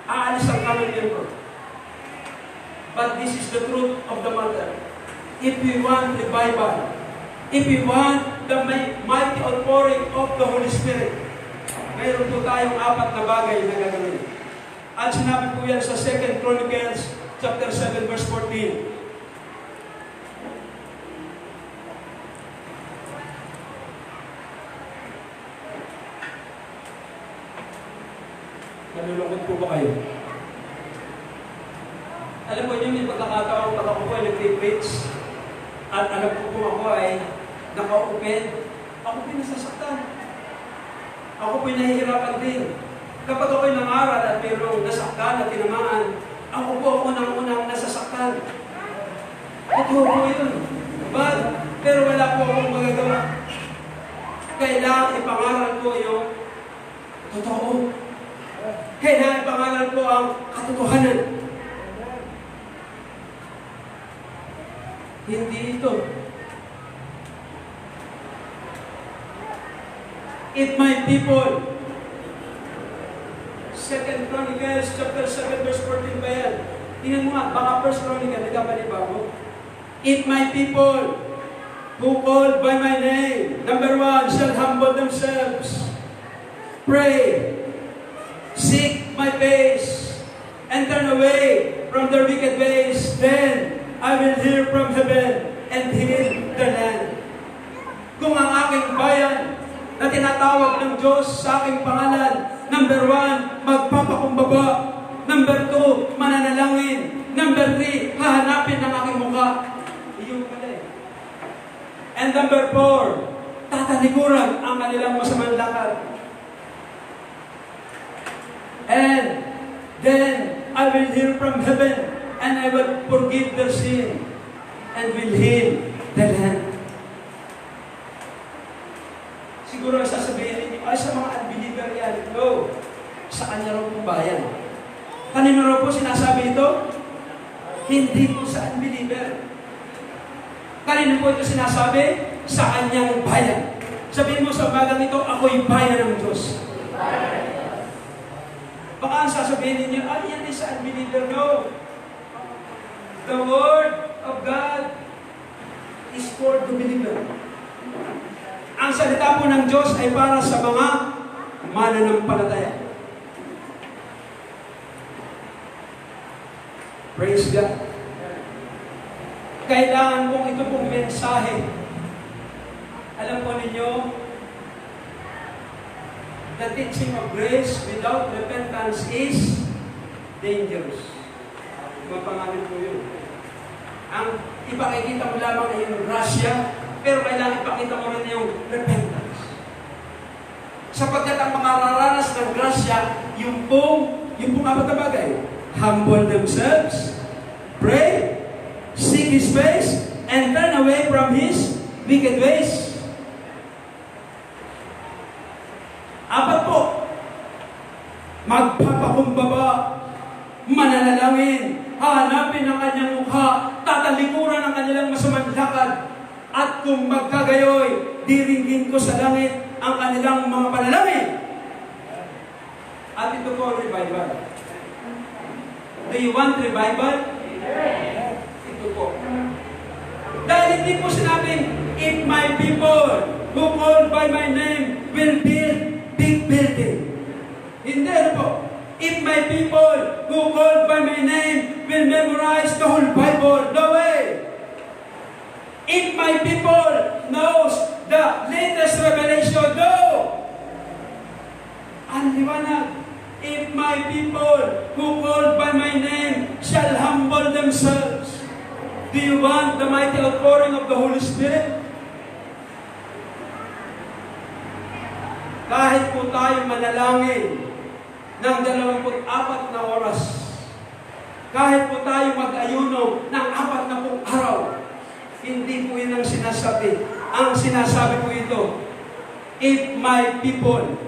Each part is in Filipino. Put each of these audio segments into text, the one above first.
aalis ang kaming member. But this is the truth of the matter. If we want revival, if we want the mighty outpouring of the Holy Spirit, mayroon po tayong 4 na bagay na gagawin. At sinabi po yan sa 2 Chronicles chapter 7 verse 14. Nalulungkot po ba kayo? Alam mo niyo, may pagkakataon pag ako po ay nag-preach at alam ko po ako ay naka-open, ako po nasasaktan. Ako po nahihirapan din. Kapag ako'y nangaral at mayroong nasaktan at tinamaan, ako po unang-unang nasasaktan. Totoo po yun. Pero wala po akong magagawa. Kailangan ipangaral ko yung totoo. Kailangan ipangaral ko ang katotohanan. Hindi ito. If my people, 2 Chronicles chapter 7 verse 14 ba yan? Tingnan mo nga, baka 1 Chronicles, nagkapaliba mo. If my people, who called by my name, number 1, shall humble themselves, pray, seek my face, and turn away from their wicked ways, then I will hear from heaven and heal the land. Kung ang aking bayan na tinatawag ng Diyos sa aking pangalan, number 1, magpapakumbaba. Number 2, mananalangin. Number 3, hahanapin ang aking mukha. Iyon pala eh. And number 4, tatalikuran ang kanilang masamang lakad. And then I will hear from heaven and I will forgive their sin and will heal the land. Siguro ay sasabihin ninyo, ay sa mga unbeliever yan. No, sa kanya raw pong bayan. Kanino raw po sinasabi ito? Hindi po sa unbeliever. Kanino po ito sinasabi? Sa kanyang bayan. Sabihin mo sa umagang ito, ako'y bayan ng Diyos. Baka ang sasabihin ninyo, ay yan ay sa unbeliever. No. The Word of God is for the believer. Ang salita po ng Diyos ay para sa mga mananampalataya. Praise God. Kailangan kong ito pong mensahe. Alam po ninyo, the teaching of grace without repentance is dangerous. Mapangalan po yun. Ang ipakikita mo lamang ay yung grasya, pero kailangan ipakita mo rin yung repentance. Sapagkat ang makararanas ng grasya, yung pong apat na bagay. Humble themselves, pray, seek His face, and turn away from His wicked ways. Apat po. Magpapakumbaba, mananalangin, hahanapin ang kanyang mukha, tatalikuran ang kanilang masamang lakad, at kung magkagayoy, diringgin ko sa langit ang kanilang mga panalangin. At ito po revival. Do you want revival? Ito po. Dahil hindi po sinabing, if my people who call by my name will build big building. Hindi po. If my people who call by my name will memorize the whole Bible, no way. If my people knows the latest revelation, no. Ang liwanag. If my people who call by my name shall humble themselves. Do you want the mighty outpouring of the Holy Spirit? Kahit po tayo manalangin ng 24 na oras, kahit po tayo mag-ayuno ng 40 araw, hindi po yun ang sinasabi. Ang sinasabi po ito, if my people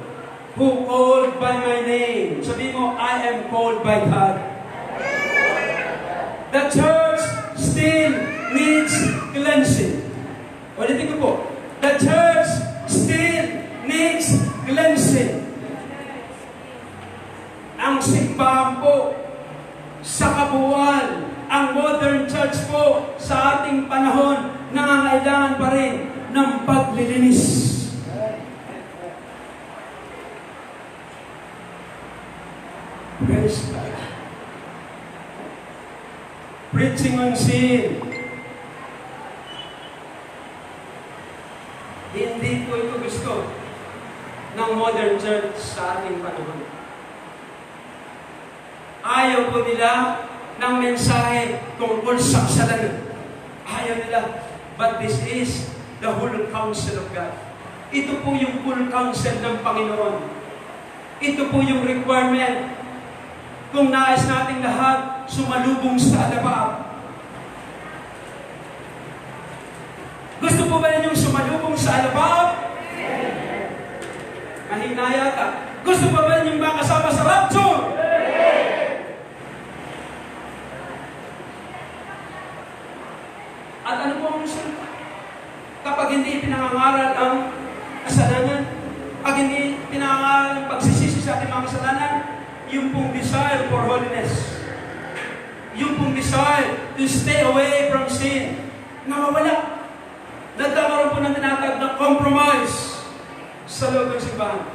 who called by my name, sabi mo, I am called by God. The church still needs cleansing. Ulitin ko po, the church still needs cleansing. Ang ang simbahan po sa kabuuan, ang modern church po sa ating panahon, nangangailangan pa rin ng paglilinis. Praise God. Preaching on sin. Hindi po ito gusto ng modern church sa ating panahon. Ayaw po nila ng mensahe tungkol sa kasalanan. Ayaw nila. But this is the whole counsel of God. Ito po yung full counsel ng Panginoon. Ito po yung requirement kung nais nating lahat sumalubong sa alabab. Gusto po ba ninyong sumalubong sa alabab? Mahina yata. Gusto pa ba ninyong makasama sa rapture? At ano po ang resulta? Kapag hindi pinangangaral ang kasalanan, pag hindi pinangangaral ang pagsisisi sa ating mga kasalanan, yung pong desire for holiness, yung pong desire to stay away from sin, nawawala. Nagkakaroon po ng tinatawag na compromise sa loob ng simbahan.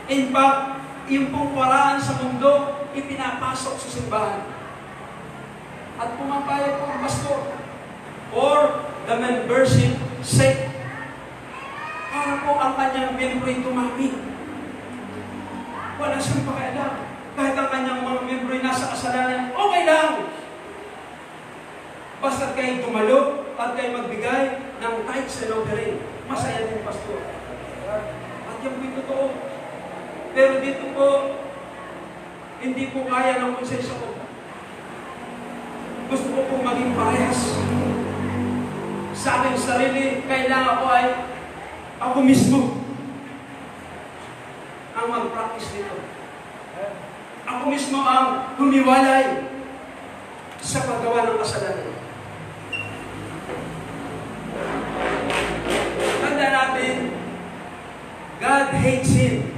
In fact, yung pong paraan sa mundo, ipinapasok sa simbahan. At pumapayag po ang pastor or the membership sake para po ang kanyang membro'y tumami. Wala siyang pakialam. Kahit ang kanyang mga membro'y nasa kasalanan, okay lang. Basta kayo dumalo at kayo magbigay ng tithes and offering. Masaya din, pastor. At yan po'y totoo. Pero dito po, hindi po kaya ng konsensya ko. Gusto ko pong maging parehas. Sa aking sarili, kailangan ko ay ako mismo ang mag-practice nito. Ako mismo ang humiwalay sa paggawa ng kasalanan. Tanda natin, God hates sin.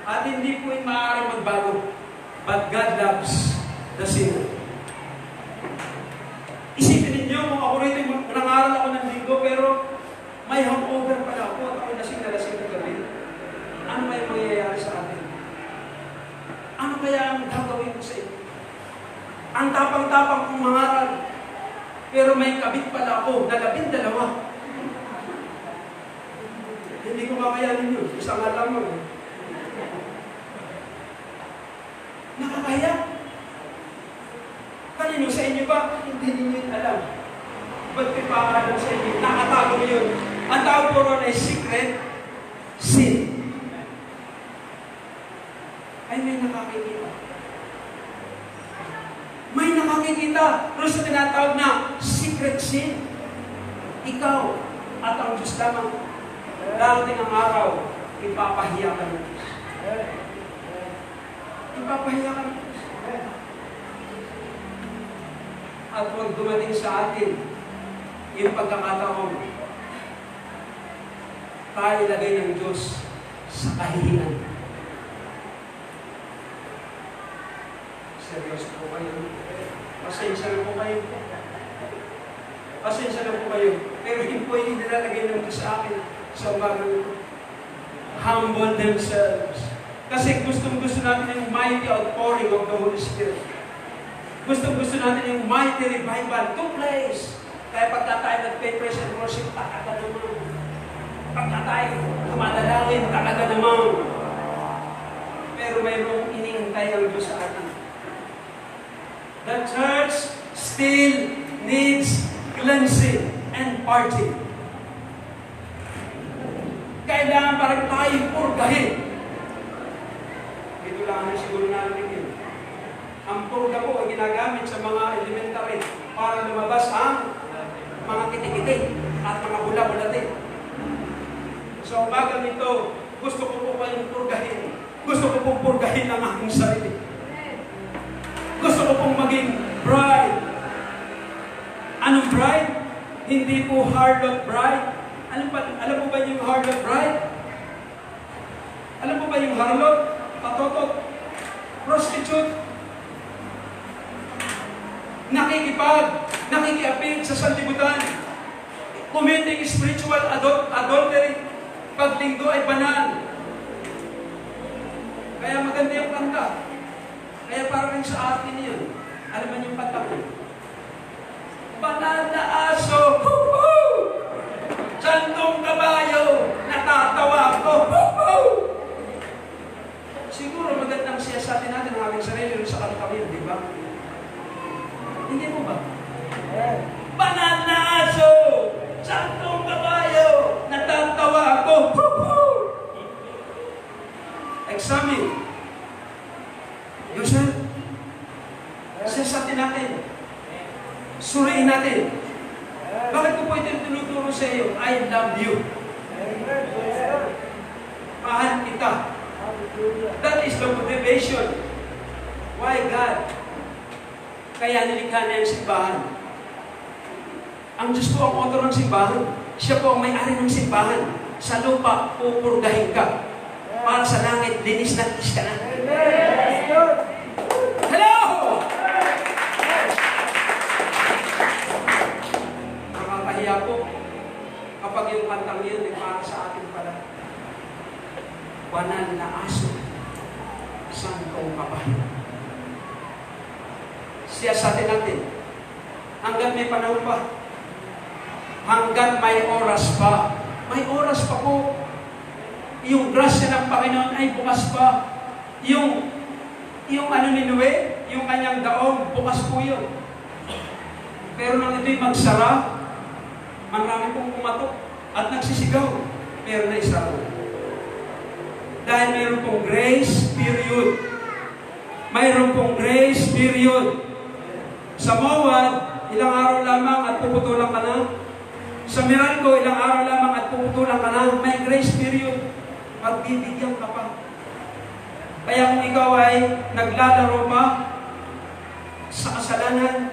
At hindi po yung maaaring magbago. But God loves the sinner. Isipin ninyo, kung ako rito, nangaral ako ng linggo, pero may hangover pala ako at ako lasing na gabi. Ano kaya mangyayari sa atin? Ano kaya ang gagawin ko sa inyo? Ang tapang-tapang kong mangaral, pero may kabit pala ako na 12. Hindi ko kakayanin yun. Isang alam mo. Nakakaya. Kanino sa inyo ba? Hindi ninyo yun alam. Ba't pipakalan sa inyo? Nakatago yun. Ang tawag po ron ay secret sin. Ay may nakakikita. May nakakikita. Pero sa tinatawag na secret sin, ikaw at ang Diyos lamang, darating ang araw, ipapahiya ka ng Diyos. Ipapahiya ka ng Diyos. At huwag dumating sa atin yung pagkakataon, tayo ilagay ng Diyos sa kahihiyan. Seryoso po kayo. Pasensya na po kayo. Pasensya na po kayo. Pero yun po yung nilalagay ng Diyos sa akin sa umagang ito. Humble themselves. Kasi gustong-gusto natin yung mighty outpouring of the Holy Spirit. Gustong-gusto natin yung mighty revival took place. Kaya pagka tayo nag-praise and worship, talaga naman. Pagka tayo tumadalangin, talaga naman. Pero mayroong inihintay ang Diyos sa atin. The church still needs cleansing and parting. Kailangan pa rin tayong purgahin. Ito lang ang siguro natin yun. Ang purga po ay ginagamit sa mga elementary para lumabas ang mga kitikiti at mga bula-bulati. So, umagang ito, gusto ko po kayong purgahin. Gusto ko pong purgahin ang aking sarili. Gusto ko pong maging bride. Anong bride? Hindi po harlot bride. Alam mo ba yung harlot bride? Alam mo ba yung harlot? Patotot. prostitute, nakikiapid sa sanlibutan, committing spiritual adultery, paglinggo ay banal. Kaya maganda yung kanta. Kaya parang sa atin yun. Alam mo yung kanta ko? Banal na aso, hoo-hoo! Santong kabayo, natatawa ko, hoo-hoo! Siguro magandang siyasatin natin ang aming sarili rin sa kanta yun, di ba? Hindi mo ba? Banal na aso, santong kabayo, natatawa ko, hoo-hoo! Examine yourself. Siyasatin natin. Suriin natin. Bakit ko po ito tinuturo sa iyo? I love you. Mahal kita. That is the motivation. Why God? Kaya nilikha na yung simbahan. Ang Diyos po ang author ng simbahan. Siya po ang may-ari ng simbahan. Sa lupa, pupurdahin ka. Para sa langit, linis na linis ka na. Hello! Nakakahiya po kapag yung kantang yun ay para sa atin pala. Banal na aso, santong kabayo. Siyasatin natin, hanggang may panahon pa, hanggang may oras pa, may oras pa po. Yung grasya ng Panginoon ay bukas pa. Yung ano ni Noe, yung kanyang daong, bukas po yun. Pero nang ito'y magsara, marami pong pumatok at nagsisigaw, pero naisara. Dahil mayroon pong grace period. Mayroon pong grace period. Sa Moab, ilang araw lamang at puputulan ka na. Sa Meralco, ilang araw lamang at puputulan ka na. May grace period. Pagbibigyan ka pa. Kaya kung ikaw ay naglalaro pa sa kasalanan,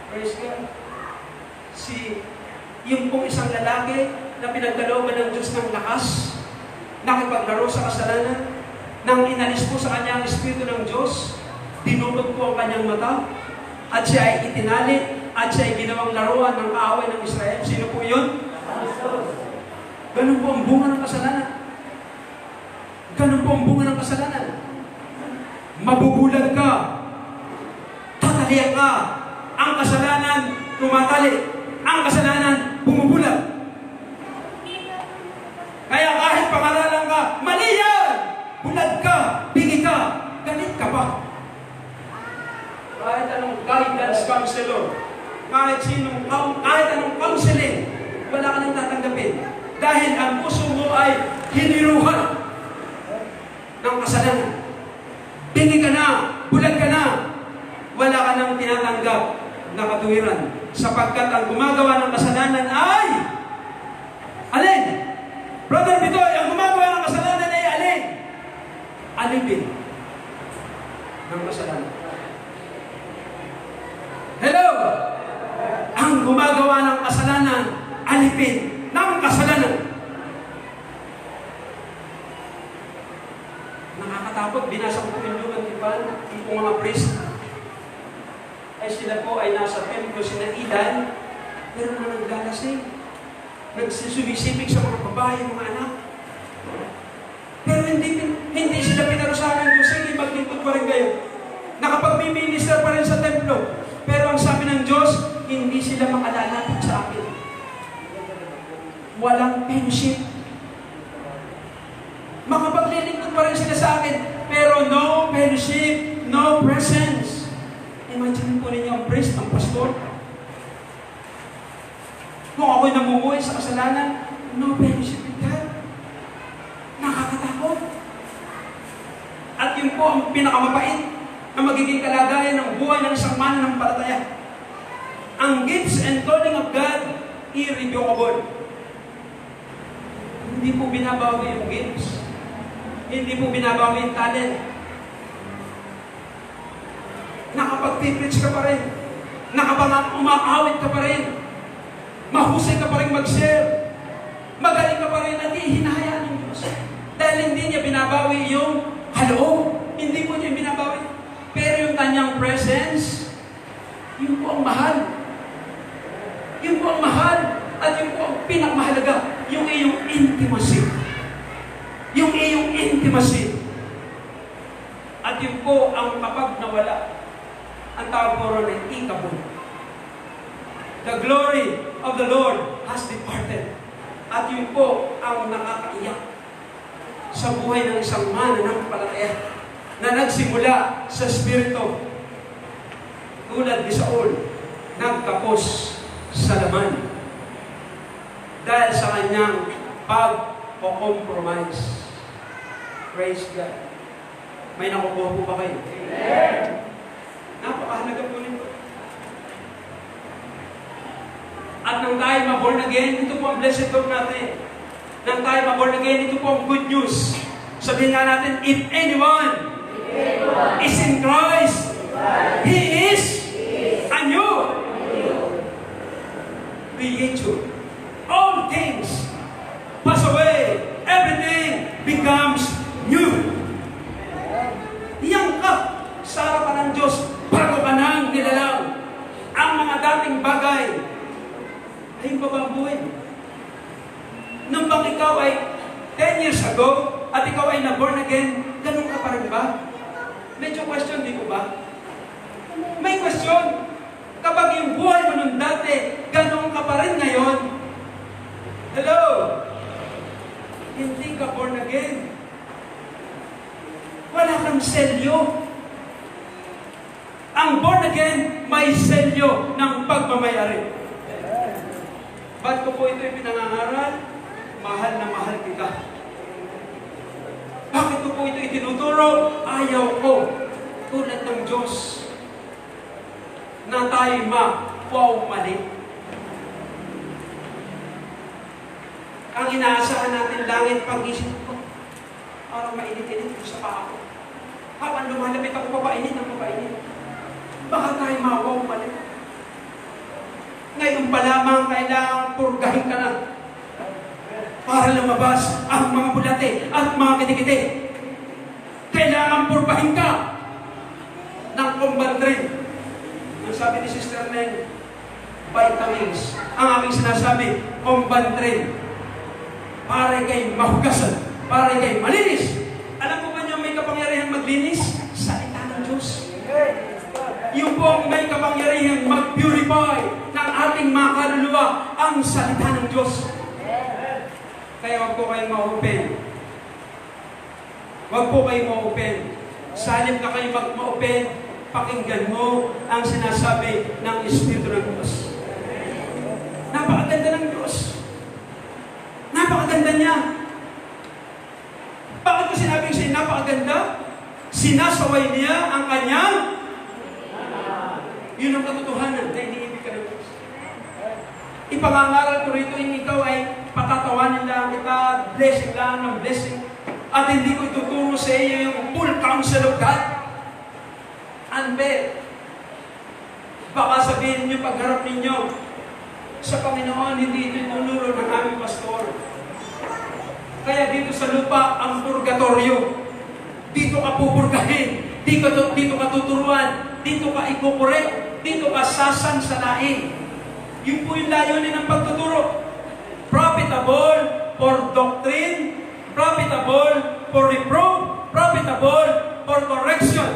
praise God, yung pong isang lalaki na pinagkalooban ng Diyos ng lakas, nakipaglaro sa kasalanan, nang inalis po sa kanya ang Espiritu ng Diyos, dinulog po ang kanyang mata, at siya ay itinali, at siya ay ginawang laruan ng kaaway ng Israel. Sino po yun? Ganun po ang bunga ng kasalanan. Ganun po ang bunga ng kasalanan. Mabubulag ka. Tatalian ka. Ang kasalanan, tumatali. Ang kasalanan, bumubulag. Kaya kahit pangaralan ka, mali yan! Bulag ka, bingi ka, galit ka pa. Kahit anong guidance counselor, kahit anong counseling, wala ka nang tatanggapin. Dahil ang puso mo ay hiniruhan ng kasalanan. Bingi ka na, bulag ka na, wala ka nang tinatanggap na katuwiran. Sapagkat ang gumagawa ng kasalanan ay alin? Brother Bitoy, ang gumagawa ng kasalanan ay alin? Alipin ng kasalanan. Hello! Ang gumagawa ng kasalanan, alipin ng kasalanan. Nakakatakot, binasa ko yung lugan, diba? Yung mga priest, ay sila po ay nasa templo, sinaidan, pero na naglalasing. Nagsumisipig sa mga babae, mga anak. Pero hindi sila pinarusahan kung sige, maglingkod pa rin kayo. Nakapag-minister pa rin sa templo. Pero ang sabi ng Diyos, hindi sila makalalapit sa akin. Walang fellowship. Makapaglilingkod pa rin sila sa akin, pero no fellowship, no presence. Imagine po ninyo ang priest, ang pastor. Kung ako'y namumuhay sa kasalanan, no fellowship with God. Nakakatakot. At yun po ang pinakamabait na magiging kalagayan ng buhay ng isang mananampalataya. Ang gifts and calling of God, irrevocable. Hindi po binabawi yung gifts. Hindi po binabawi yung talent. Nakapag-preach ka pa rin. Umakawit ka pa rin. Mahusay ka pa rin mag-share. Magaling ka pa rin at ihinahayaan ng Diyos. Dahil hindi niya binabawi yung kaloob. Hindi po niya binabawi. Pero yung kanyang presence, yun po ang mahal. Yun po ang mahal. At yun po ang pinakamahalaga. Yung iyong intimacy. Yung iyong intimacy. At yun po ang kapag nawala, ang tawag po ron ay ikabod. The glory of the Lord has departed. At yun po ang nakakaiyak sa buhay ng isang mananampalataya na nagsimula sa Espiritu. Tulad ni Saul, nagtapos sa laman. Dahil sa kanyang pag-compromise. Praise God. May nakukuha po ba kayo? Amen. Napakahalaga po nito. At nang tayo ma-born again, ito po ang blessed hope natin. Nang tayo ma-born again, ito po ang good news. Sabihin nga natin, if anyone is in Christ, He is a new creature. All things pass away. Everything becomes new. Iyang ka sa harapan ng Diyos bago ka nang nilalang. Ang mga dating bagay ay babaguhin. Nung bang ikaw ay 10 years ago at ikaw ay na-born again, ganun ka pa rin ba? Medyo question, di ko ba? May question. Kapag yung buhay mo nung dati, ganun ka pa rin ngayon, hello? Hindi ka born again. Wala kang selyo. Ang born again, may selyo ng pagmamayari. Ba't ko po ito ipinangangaral? Mahal na mahal kita. Bakit ko po ito itinuturo? Ayaw ko. Tulad ng Diyos na tayo mapaumalit. Ang inaasahan natin langit pag-isip ko, parang mainit-init ko sa paa ko. Habang lumalapit ako, papainit ang papainit. Baka tayo mapaumalit. Ngayon pa lamang kailangan purgahin ka na para lumabas ang mga bulate at mga kitikite. Kailangan purgahin ka ng kumbandrin. Ang sabi ni Sister Neng, vitamins. Ang aming sinasabi, kumbandrin. Para kay mahugasan, para kay malinis. Alam mo ba niyo may kapangyarihang maglinis? Salita ng Diyos. Yung po ang may kapangyarihang mag-purify ng ating mga kaluluwa, ang salita ng Diyos. Kaya wag po kayong ma-open. Wag po kayong ma-open. Salim na kayo mag-ma-open, pakinggan mo ang sinasabi ng Espiritu ng Diyos. Napakaganda ng Diyos. Napakaganda niya. Bakit ko sinabing siya napakaganda? Sinasaway niya ang kanyang yun ang katotohanan na iniibig ka ng Diyos. Ipangangaral ko rito yung ikaw ay patatawanin lang kita, blessing lang ng blessing, at hindi ko ituturo sa iyo yung full counsel of God. Unfair. Baka sabihin niyo pagharap ninyo sa Panginoon, hindi ito ituturo ng aming pastor. Kaya dito sa lupa ang purgatorio. Dito ka pupurgahin. Dito ka tuturuan. Dito ka ikukorek. Dito ka sasansalain. Yun po yung layunin ng pagtuturo. Profitable for doctrine, profitable for reproof, profitable for correction.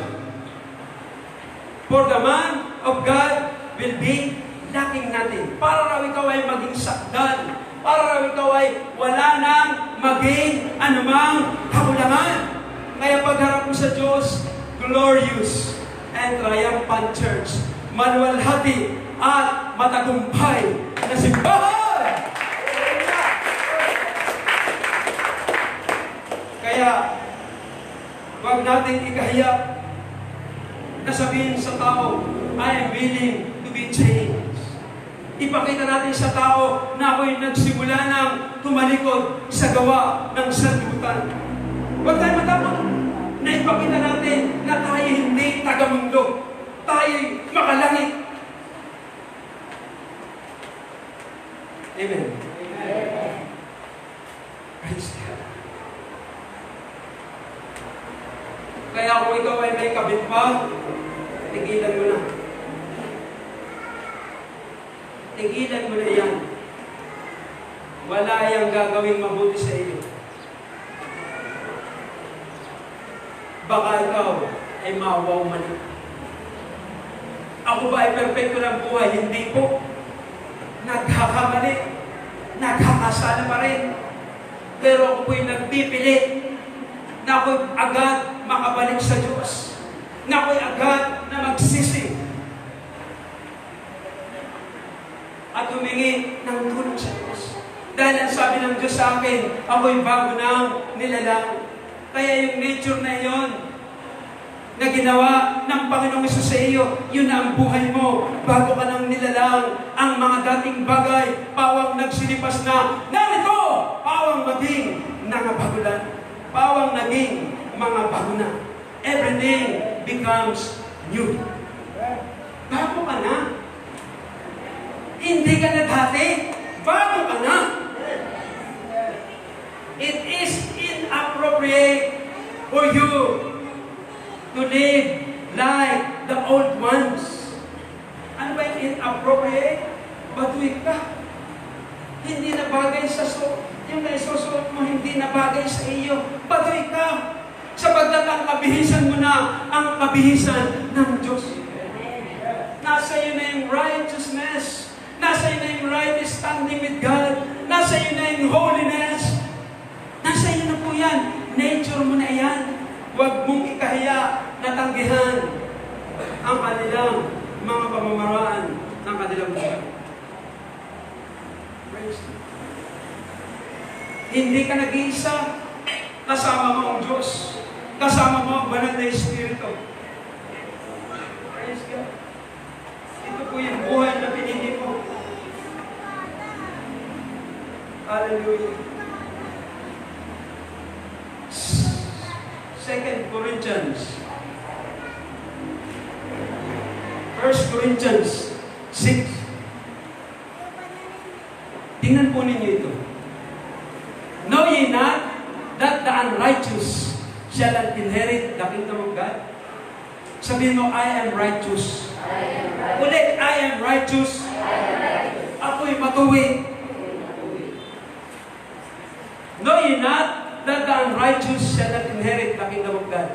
For the man of God will be lacking natin. Para raw ikaw ay maging sakdal. Para raw ikaw ay wala nang maging anumang kakulangan. Kaya pagharap mo sa Diyos, glorious and triumphant church. Maluwalhati at matagumpay na simbahan. Kaya, wag natin ikahiya na sabihin sa tao, I am willing to be changed. Ipakita natin sa tao na ako'y nagsimula ng tumalikod sa gawa ng sanlibutan. Huwag tayo matakot na ipakita natin na tayo hindi tagamundo. Tayo'y makalangit. Amen. Amen. Praise God. Kaya kung ikaw ay may kabit pa, tigilan mo na. Tigilan mo na yan. Wala yang gagawing mabuti sa iyo. Baka ikaw ay mawaw mali. Ako ba ay perfecto ng buhay? Hindi po. Nagkakamali. Nagkakasala pa rin. Pero ako po'y nagpipilit na ako'y agad makabalik sa Diyos. Na ako'y agad na magsisi. At humingi ng tulong sa Diyos. Dahil ang sabi ng Diyos sa akin, ako'y bago ng nilalang. Kaya yung nature na yon na ginawa ng Panginoong Hesus sa iyo, yun na ang buhay mo. Bago ka nang nilalang, ang mga dating bagay, pawang nagsilipas na, narito! Pawang maging nangabagulan. Pawang naging mga bago na. Everything becomes new. Bago ka na. Hindi ka na dati. Bago ka na. It is inappropriate for you to live like the old ones. Ano ba yung inappropriate? Batuig ka. Hindi na bagay sa yung naisusuot mo, hindi na bagay sa iyo. Batuig ka. Sapagkat ang kabihisan mo na ang kabihisan ng Diyos. Nasa iyo na yung righteousness. Nasa iyo na yung right standing with God. Nasa iyo na yung holiness. Nasa iyo na po yan. Nature mo na yan. Huwag mong ikahiya na tanggihan ang kanilang mga pamamaraan ng kanilang buhay. Praise God. Hindi ka nag-iisa. Kasama mo ang Diyos. Kasama mo ang banal na Espiritu. Praise God. Ito po yung buhay na pinili mo. Hallelujah. 2 Corinthians. 1 Corinthians 6. Tingnan po ninyo ito. Know ye not that the unrighteous shall not inherit the kingdom of God? Sabihin mo, I am righteous. Ulit, I am righteous. Ako'y matuwid. Know ye not that the unrighteous shall not inherit the kingdom of God?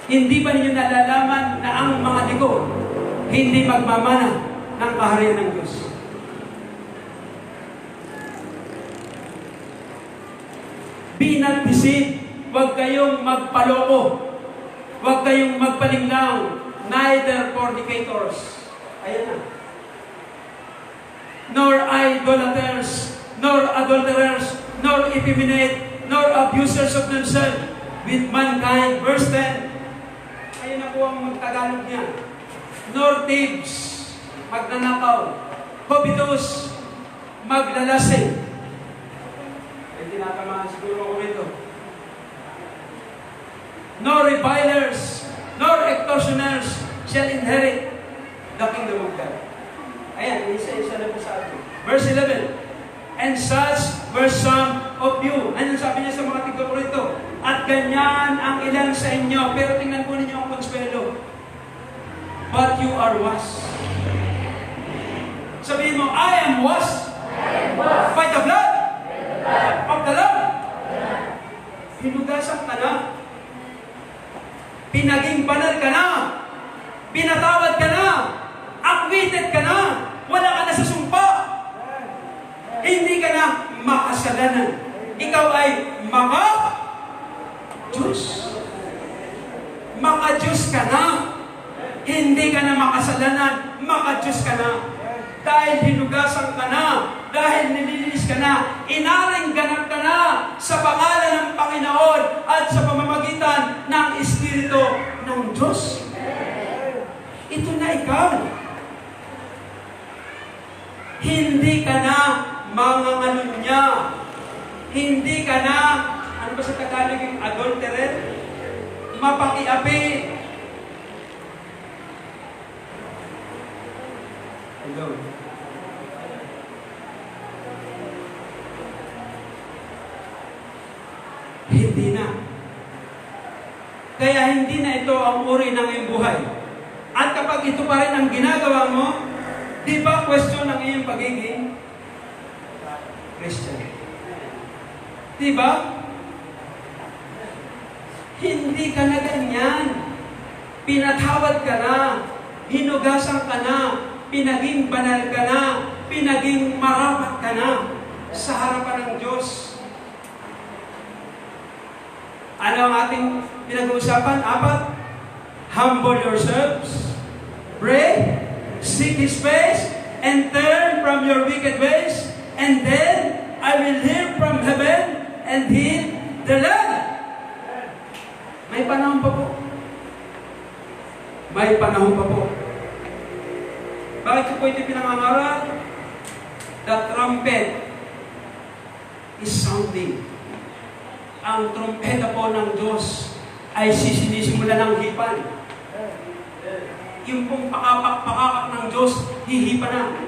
Hindi ba ninyo nalalaman na ang mga ligo hindi magmamana ng kaharian ng Diyos? Be not deceived. Huwag kayong magpaloko. Huwag kayong magpalinglang. Neither fornicators. Ayan na. Nor idolaters, nor adulterers, nor effeminate, nor abusers of themselves with mankind. Verse 10. Ayun na po ang Tagalog niya. Nor thieves, magnanakaw. Covetous, maglalasing. Ay, tinatamaan siguro ko rito. Nor revilers, nor extortioners shall inherit the kingdom of God. Ayan, isa-isa na po sa atin. Verse 11. And such were some of you. Ano sabi niya sa mga tigdo-Korinto? At ganyan ang ilan sa inyo. Pero tingnan po ninyo ang konsuelo. But you are washed. Sabihin mo, I am washed. By the blood of the Lamb. Hinugasan ka na. Pinaging banal ka na. Pinatawad ka na. Acquitted ka na. Wala ka na sa sumpa. Hindi ka na makasalanan. Ikaw ay maka-Diyos. Maka-Diyos ka na. Hindi ka na makasalanan. Maka-Diyos ka na. Dahil hinugasan ka na. Dahil nililinis ka na. Inaring ganap ka na sa pangalan ng Panginoon at sa pamamagitan ng Espiritu ng Diyos. Ito na ikaw. Hindi ka na mga niya. Hindi ka na, ano ba sa Tagalog yung adulterer? Mapakiapi. Hello. Hindi na. Kaya Kaya hindi na ito ang uri ng iyong buhay. At kapag ito pa rin ang ginagawa mo, di ba question ang iyong pagiging Christian? Di ba? Hindi ka na ganyan. Pinatawad ka na, hinugasan ka na, pinaging banal ka na, pinaging marapat ka na sa harapan ng Diyos. Ano ang ating pinag-uusapan? 4, humble yourselves, pray, seek His face, and turn from your wicked ways, and then I will hear from heaven and heal the land. May panahon pa po. May panahon pa po. Bakit ko po ito pinangangaral? The trumpet is sounding. Ang trumpeta po ng Diyos ay sinisimula ng hipan. Yung pong pakakak ng Diyos, hihipa na.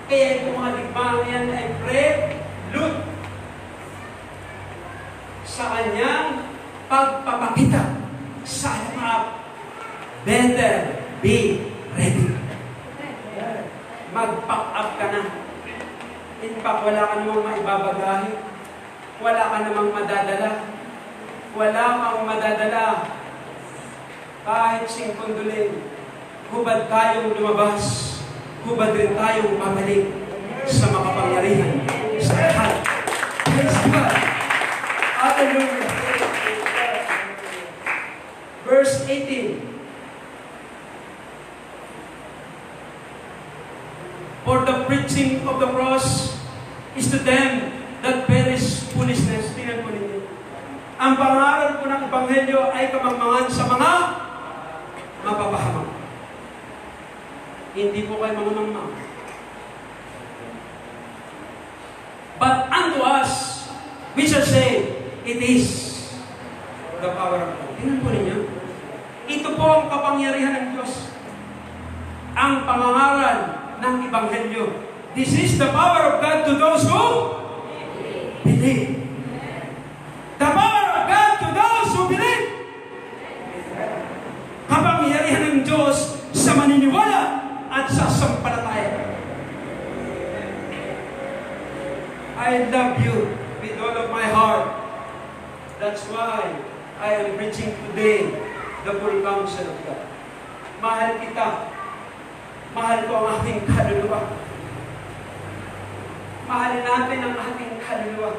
Kaya itong mga digmaan yan ay prelude sa kanyang pagpapakita sa harap. Better be ready. Mag-pack up ka na. In fact, wala ka namang maibabagahe. Wala ka namang madadala. Wala kang madadala. Kahit singkonduling, hubad tayong lumabas. Hubad rin tayong babalik sa makapangyarihan sa lahat. Praise God. Hallelujah. Verse 18. For the preaching of the cross is to them that perish foolishness. Tingnan po ninyo. Ang pangaral po ng Ebanghelyo ay kamangmangan sa mga mapapahamak. Hindi po kayo mga mangmang. But unto us, we shall say, it is the power of God. Tingnan po ninyo. Ito po ang kapangyarihan ng Diyos. Ang pangangaral ng Ebanghelyo. This is the power of God to those who believe. The power of God to those who believe. Kapangyarihan ng Diyos sa maniniwala at sa sampalataya. I love you with all of my heart. That's why I am preaching today the full counsel of God. Mahal kita. Mahal ko ang ating kaluluwa. Mahalin natin ang ating kaluluwa.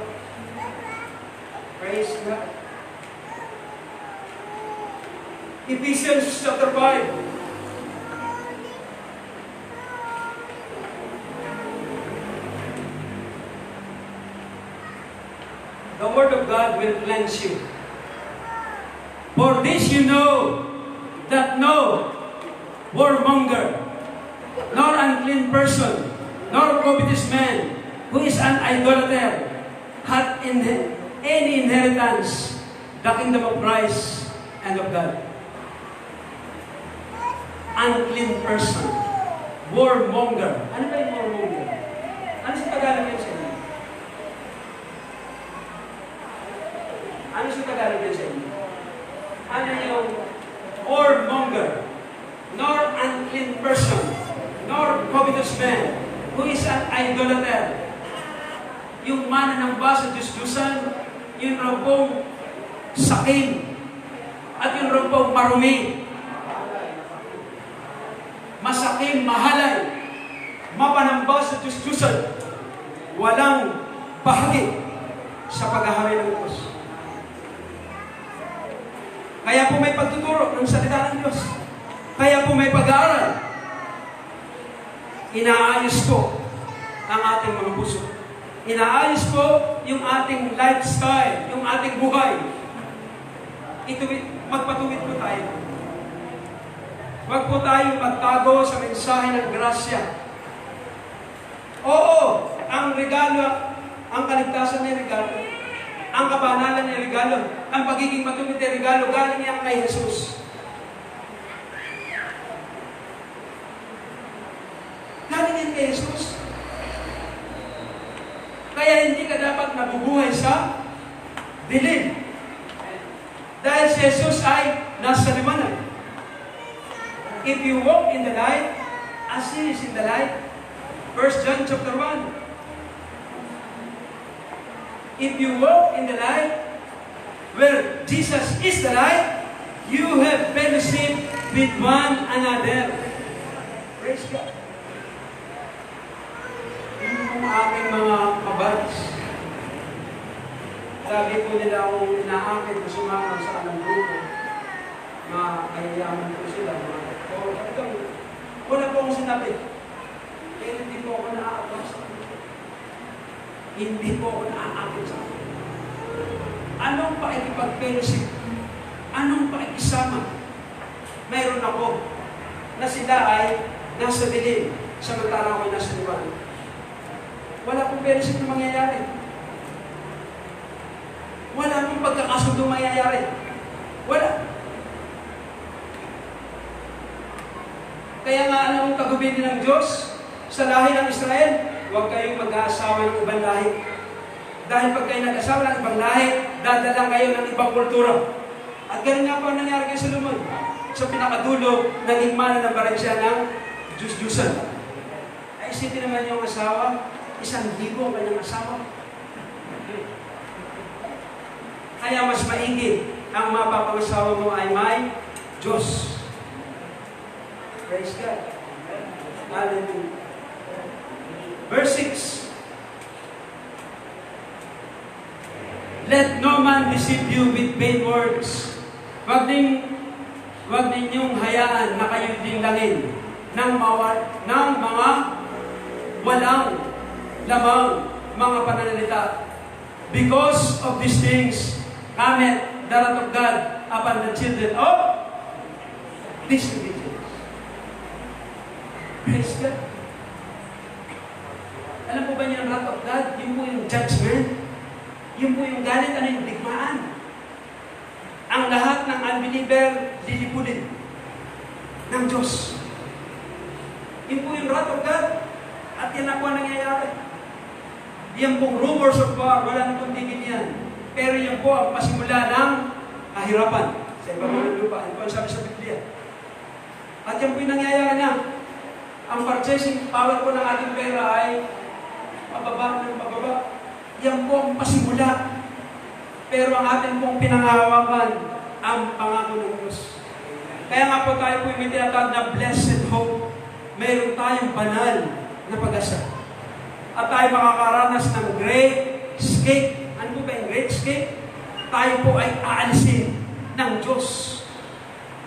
Praise God. Ephesians chapter 5. The Word of God will cleanse you. For this you know that no whoremonger, nor unclean person, nor covetous man, who is an idolater, hath any inheritance, the kingdom of Christ and of God. Unclean person, whoremonger. Ano ba yung whoremonger? Ano sa Tagalog yan sa inyo? Ano sa Tagalog yan sa inyo? Ano yung whoremonger, nor unclean person, nor covetous man, who is an idolater. Yung mananamba sa Diyos-Diyusan, yun raw pong sakim, at yun raw pong marumi. Masakim, mahalay, mapanamba sa Diyos-Diyusan, walang bahagi sa paghahari ng Diyos. Kaya po may pagtuturo ng salita ng Diyos. Kaya po may pag-aaral. Inaayos po ang ating mga puso. Inaayos po yung ating lifestyle, yung ating buhay. Magpatuwid po tayo. Huwag po tayo magtago sa mensahe ng grasya. Oo, ang regalo, ang kaligtasan ay regalo. Ang kabanalan ay regalo. Ang pagiging matuwid ay regalo. Galing yan kay Jesus. Galing yan kay Jesus. Kaya hindi ka dapat nabubuhay sa dilim. Dahil si Jesus ay nasa liwanag. If you walk in the light, as He is in the light, 1 John chapter 1. If you walk in the light, where Jesus is the light, you have fellowship with one another. Praise God. Yung aking mga kabads, sabi po nila akong inaakit na sumama sa anong grupo, mayayaman po sila, wala po akong sinabi. Pero hindi po ako naaakit sa grupo. Hindi po ako naaakit sa grupo. Anong pakikipag-fellowship? Anong pakikisama? Mayroon ako na sila ay nasa dilim, samantalang ako ay nasa liwanag. Wala pong fellowship na mangyayari. Wala pong pagkakasundo mangyayari. Wala. Kaya nga anong tagubilin ng Diyos sa lahi ng Israel? Huwag kayong mag-aasawa ng ibang lahi. Dahil pag kayo nag-asawa ng ibang lahi, dadala kayo ng ibang kultura. At ganun nga po ang nangyari kay Solomon. Sa pinakadulo, naging mana ng barang siya ng Diyos-Diyusan. Ay isipin naman yung asawa, 1,000 ang kanyang asawa. Kaya mas maigi ang mapapangasawa mo ay may Diyos. Praise God. Hallelujah. Verse 6. Let no man deceive you with vain words. Huwag ninyong hayaan na kayo dinlangin ng mga walang lamang mga pananalita. Because of these things, cometh the wrath of God upon the children of disobedience. Praise God. Alam po ba niyo ang wrath of God? Yun po yung judgment. Yun po yung galit, ano yung digmaan. Ang lahat ng unbeliever, lilipulin ng Diyos. Yun po yung wrath of God. At yan na po ang nangyayari. Yan pong rumors of war, wala nang kundigin yan. Pero yan po ang pasimula ng kahirapan. Sa ibang mga lupa, ano po ang sabi sa Biblia. At yan po yung nangyayari na. Ang purchasing power po ng ating pera ay pababa ng pababa. Yan po ang pasimula. Pero ang ating pong pinangahawakan, ang pangako ng Diyos. Kaya nga po tayo po yung tinatawag na blessed hope. Mayroon tayong banal na pag-asa. At tayo makakaranas ng great escape. Ano po ba yung great escape? Tayo po ay aalisin ng Diyos.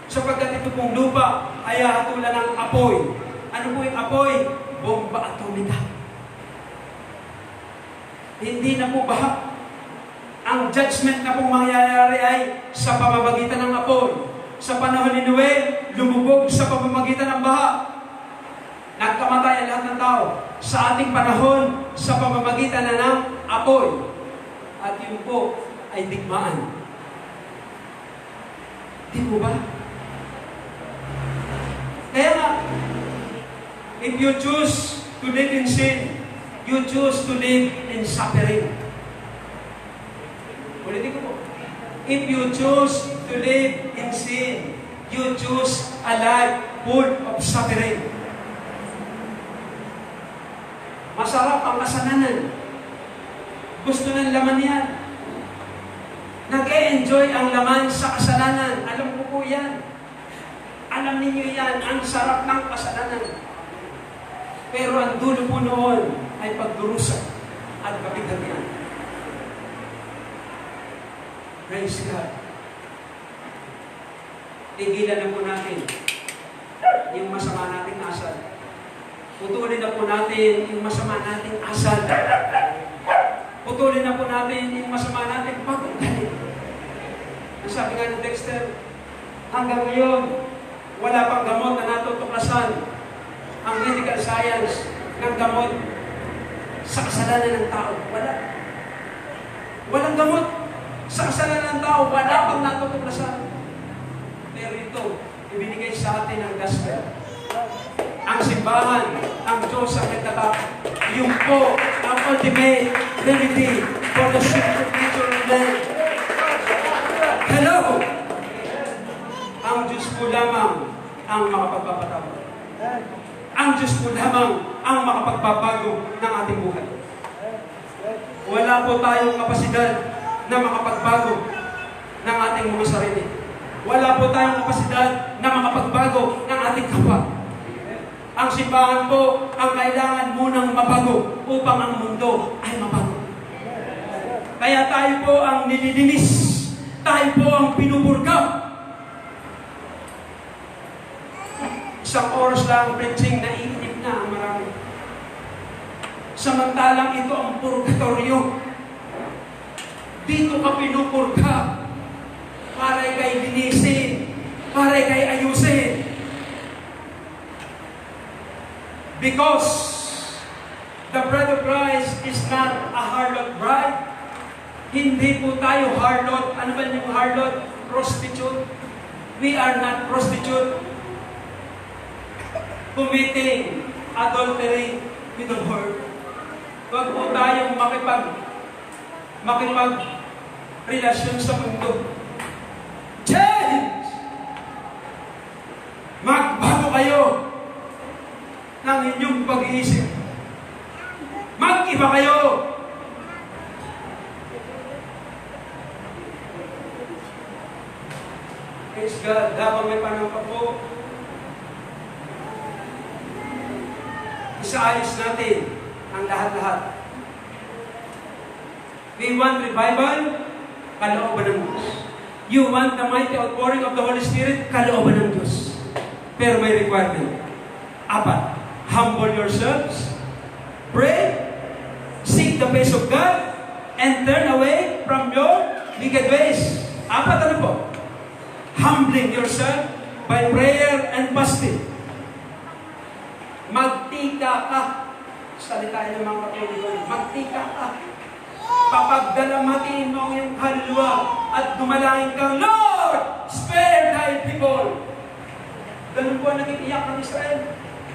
Sapagkat ito pong lupa ay hatulan ng apoy. Ano po yung apoy? Bomba atomika. Hindi na po baha. Ang judgment na pong mangyayari ay sa pamamagitan ng apoy. Sa panahon ni Noe, lumubog sa pamamagitan ng baha. Nagkamatay ang lahat ng tao. Sa ating panahon, sa pamamagitan na ng apoy. At yun po ay digmaan. Di po ba? Kaya nga, if you choose to live in sin, you choose to live in suffering. Ulitin ko po. If you choose to live in sin, you choose a life full of suffering. Masarap ang kasalanan. Gusto ng laman yan. Nag-e-enjoy ang laman sa kasalanan. Alam ko po yan. Alam ninyo yan, ang sarap ng kasalanan. Pero ang dulo po noon ay pagdurusa at kabigatian. Praise God. Tigilan na po natin yung masama nating asal. Putulin na po natin yung masama nating asal. Putulin na po natin yung masama nating pag-ugali. Ang sabi nga ni Dexter, hanggang ngayon, wala pang gamot na natutuklasan ang medical science ng gamot sa kasalanan ng tao. Wala. Walang gamot sa kasalanan ng tao. Wala pang natutuklasan. Pero ito, ibinigay sa atin ang gospel. Ang simbahan, ang Diyos ang nagtatap. Yung po, ang ultimate remedy for the sin of nature of man. Hello! ang Diyos po lamang ang makapagpapatawad. Ang Diyos po lamang ang makapagbabago ng ating buhay. Wala po tayong kapasidad na makapagbago ng ating mga sarili. Wala po tayong kapasidad na makapagbago ng ating kapwa. Ang simbahan po ang kailangan munang mabago upang ang mundo ay mabago. Kaya tayo po ang nililinis. Tayo po ang pinupurga. Isang oras lang preaching, naiinip na ang marami. Samantalang ito ang purgatorio. Dito ka pinupurga. Para kay linisin. Para kay ayusin. Because the bride of Christ is not a harlot bride. Hindi po tayo harlot. Ano ba yung harlot? Prostitute. We are not prostitute. Committing adultery with the Lord. Huwag po tayong makipag-relasyon sa mundo. Change! Magbago kayo ng inyong pag-iisip. Mag-iba kayo. Praise God. Habang may panahon pa po, isaayos natin ang lahat-lahat. We want revival, kalooban ng Diyos. You want the mighty outpouring of the Holy Spirit, kalooban ng Diyos. Pero may requirement. 4. Humble yourselves, pray, seek the face of God, and turn away from your wicked ways. 4 ano po? Humbling yourself by prayer and fasting. Magtika ka. Salita ng mga Katoliko. Magtika ka. Papagdalamatin mo ang iyong kaluluwa at dumalangin kang, Lord, spare thy people. Ganun po ang naging iyak ng Israel.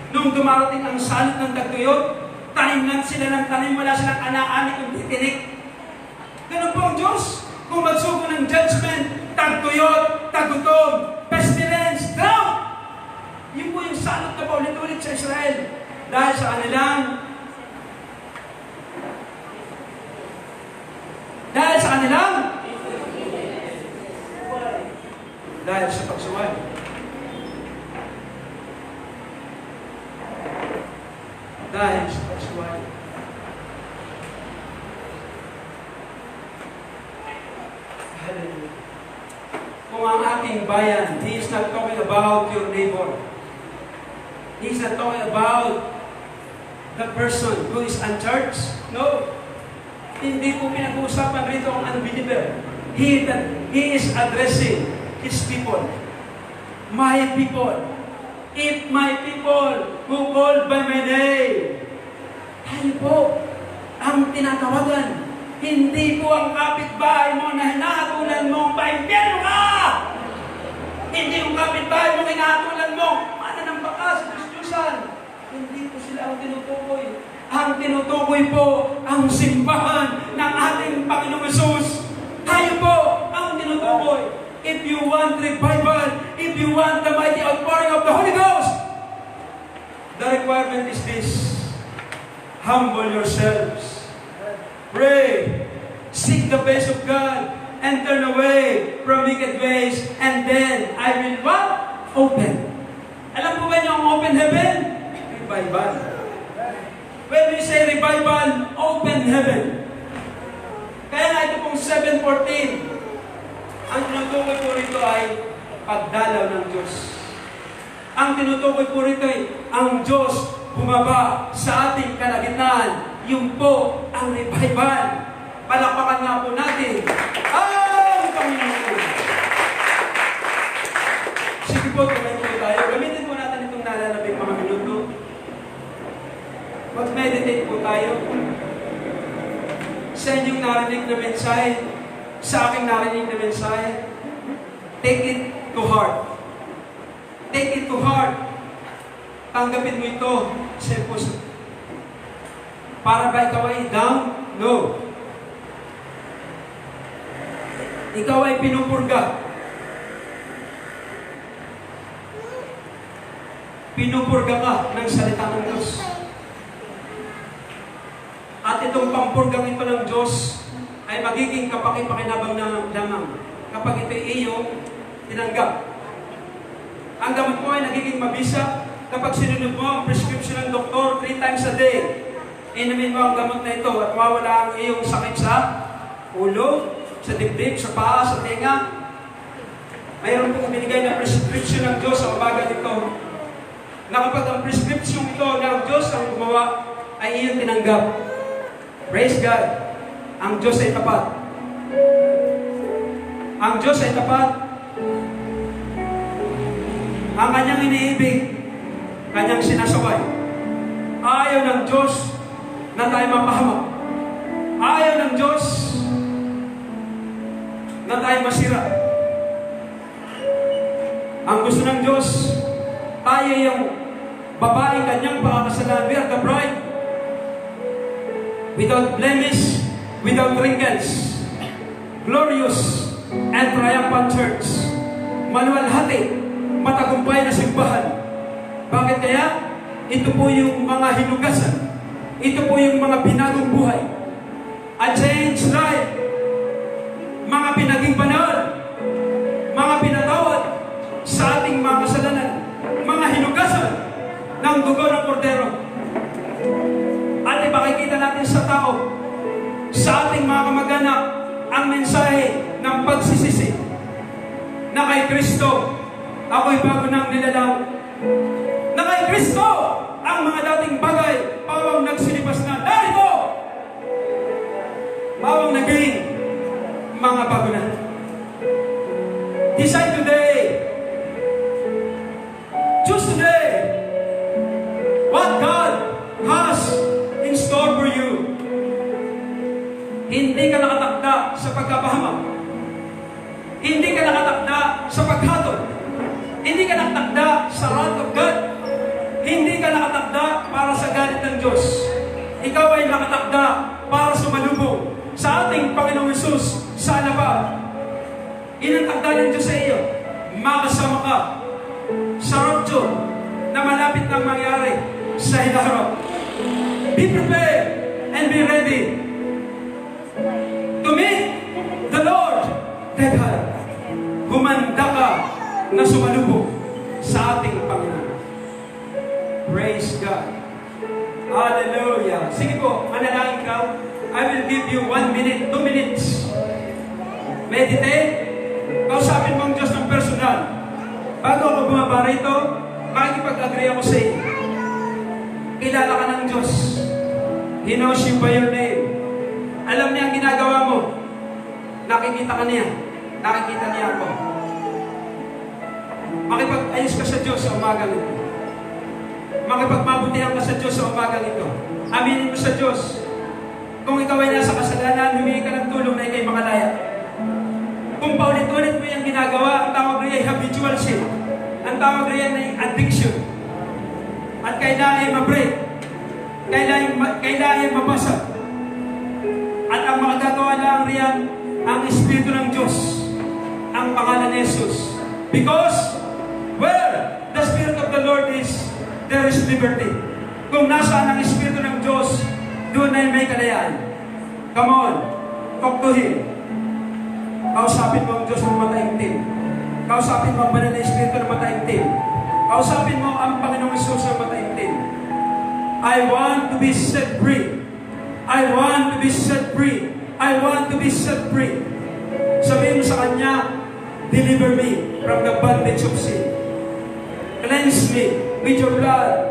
Nung dumarating ang salit ng tagtuyot, tanim sila ng tanim, wala silang anak-anik yung titinik. Ganun po ang Diyos. Kung magsugo ng judgment, tagtuyot, tagutom, pestilence, drought. Yun po yung salot na paulit-ulit sa Israel. Dahil sa kanilang pagsuway. Dahil sa pagsuway. Hallelujah. Kung ang ating bayan, He is not talking about your neighbor. He is not talking about the person who is unchurched. No. Hindi po pinag-uusapan rito ang unbeliever. He is addressing His people. My people. If my people who called by my name. Tayo po ang tinatawagan. Hindi po ang kapitbahay mo na hinahatulan mo, paimpyerno ka! Hindi yung kapitbahay mo hinahatulan mo, mana ng bakas, Diyos-Diyosan. Hindi po sila ang tinutukoy. Ang tinutukoy po ang simbahan ng ating Panginoong Hesus. Tayo po ang tinutukoy. If you want revival, if you want the mighty outpouring of the Holy Ghost, the requirement is this. Humble yourselves. Pray. Seek the face of God and turn away from wicked ways, and then I will what? Open. Alam po ba niyo ang open heaven? Revival. When we say revival, open heaven. Kaya nga ito pong 7:14, ang tinutukoy po rito ay pagdalaw ng Diyos. Ang tinutukoy po rito ay ang Diyos bumaba sa ating kalagitnaan. Yun po ang revival. Palakpakan nga po natin ang Panginoon. Sige po, tumayo po tayo. Gamitin po natin itong nalalabing mga minuto. Mag-meditate po tayo. Sa inyong narinig na mensahe, sa aking narinig na mensahe, take it to heart. Take it to heart. Tanggapin mo ito sa puso. Para ba ikaw ay down? No. Ikaw ay pinupurga. pinupurga ka ng salita ng Diyos. At itong pampurgang ito ng Diyos ay magiging kapaki-pakinabang na lamang kapag ito iyong tinanggap. Ang gamot mo ay nagiging mabisa kapag sinunod mo ang prescription ng doktor 3 times a day. Inumin mo ang gamot na ito at mawala ang iyong sakit sa ulo, sa dibdib, sa paa, sa tenga. Mayroon pong binigay na prescription ng Diyos sa umaga nito na kapag ang prescription ito ng Diyos ang gumawa ay iyong tinanggap. Praise God! Ang Diyos ay tapat. Ang Diyos ay tapat. Ang kanyang iniibig, kanyang sinasaway. Ayaw ng Diyos na tayo mapahamak. Ayaw ng Diyos na tayo masira. Ang gusto ng Diyos, tayo yung babaeng kanyang pakakasalan. We are the bride. Without blemish, without wrinkles, glorious and triumphant church. Maluwalhati, matagumpay na simbahan. Bakit kaya? Ito po yung mga hinugasan. Ito po yung mga binagong buhay. A changed life. Mga pinaging banal. Mga pinatawad sa ating mga kasalanan. Mga hinugasan ng dugo ng kordero. At ipakikita natin sa tao, sa ating mga kamag-anak, ang mensahe ng pagsisisi na kay Kristo, ako'y bago ng nilalang. Na kay Kristo, ang mga dating bagay, pawang nagsilipas na, narito! Pawang naging mga bago na. Decide today. Choose today what God has in store for you. Hindi ka nakatakda sa pagkapahamak. Hindi ka nakatakda sa paghatol. Hindi ka nakatakda sa wrath of God. Hindi ka nakatakda para sa galit ng Diyos. Ikaw ay nakatakda para sumalubong sa ating Panginoong Hesus sa alaba. Inantakda ng Diyos sa iyo. Makasama ka sa rapture na malapit nang mangyari sa hinaharap. Be prepared and be ready to meet the Lord thy God. Humanda ka na sumalubong sa ating Panginoon. Praise God. Hallelujah. Sige po, manalangin ka. I will give you 1 minute, 2 minutes. Meditate. Kausapin mo ang Diyos ng personal. Bago ako bumaba rito, makikipag-agree ako sa iyo. Kilala ka ng Diyos. He knows you by your name. Alam niya ang ginagawa mo. Nakikita ka niya. Nakikita niya ako. Makipag-ayos ka sa Diyos sa umagang ito. Makipagmabutihan ka sa Diyos sa umagang ito. Aminin mo sa Diyos. Kung ikaw ay nasa kasalanan, humingi ka ng tulong na ikay makalaya. Kung paulit-ulit mo yung ginagawa, ang tawag riyan ay habitual sin. Ang tawag riyan ay addiction. At kailangan ay ma-break. Kailangan ay mabasa. At ang makagagawa lang riyan, ang Espiritu ng Diyos. Ang pangalan ni Jesus. Because where the Spirit of the Lord is, there is liberty. Kung nasaan ang Espiritu ng Diyos, doon ay may kalayaan. Come on, talk to Him. Kausapin mo ang Diyos ng mataimtim. Kausapin mo ang banal na Espiritu ng mataimtim. Kausapin mo ang Panginoong Hesus ng mataimtim. I want to be set free. I want to be set free. I want to be set free. Sabihin mo sa Kanya, deliver me from the bondage of sin. Cleanse me with your blood.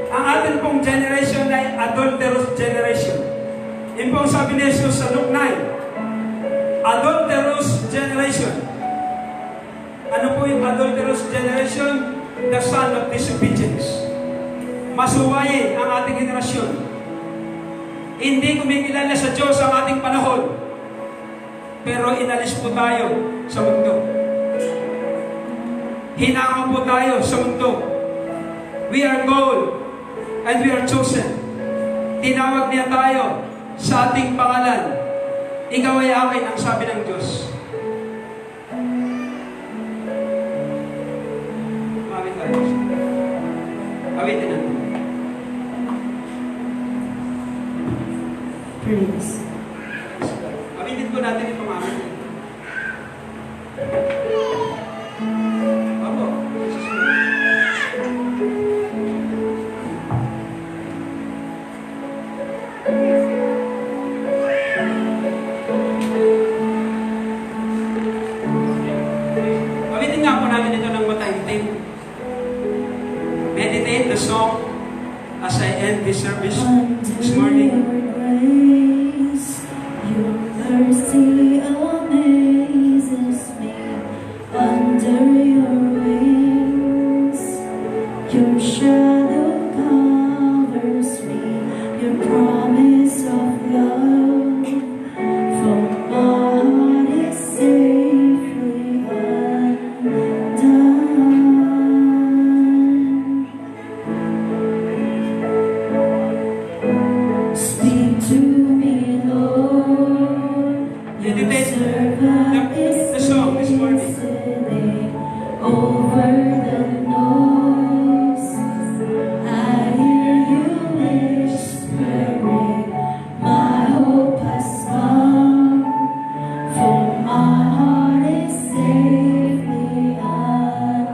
Ang atin pong generation ay adulterous generation. Yun po sabi ni Jesus sa Luke 9. Adulterous generation. Ano po yung adulterous generation? The son of disobedience. Masuwayin ang ating generasyon. Hindi kumikilala sa Diyos ang ating panahon. Pero inalis po tayo sa mundo. Hinango po tayo sa mundo. We are called and we are chosen. Tinawag niya tayo sa ating pangalan. Ikaw ay akin, ang sabi ng Diyos. Amin tayo. Awitin natin. Praise. Awitin po natin itong amin. Apo. Awitin nga po namin ito ng mataimtim. Meditate the song as I end this service this morning. Your mercy amazes me. Under your wings, your shadow covers me. Your promise of love from my heart is safely undone. Speak to me, Lord. Your servant is the song this morning. listening over the noise. I hear you whispering, my hope has come, for my heart is safely undone.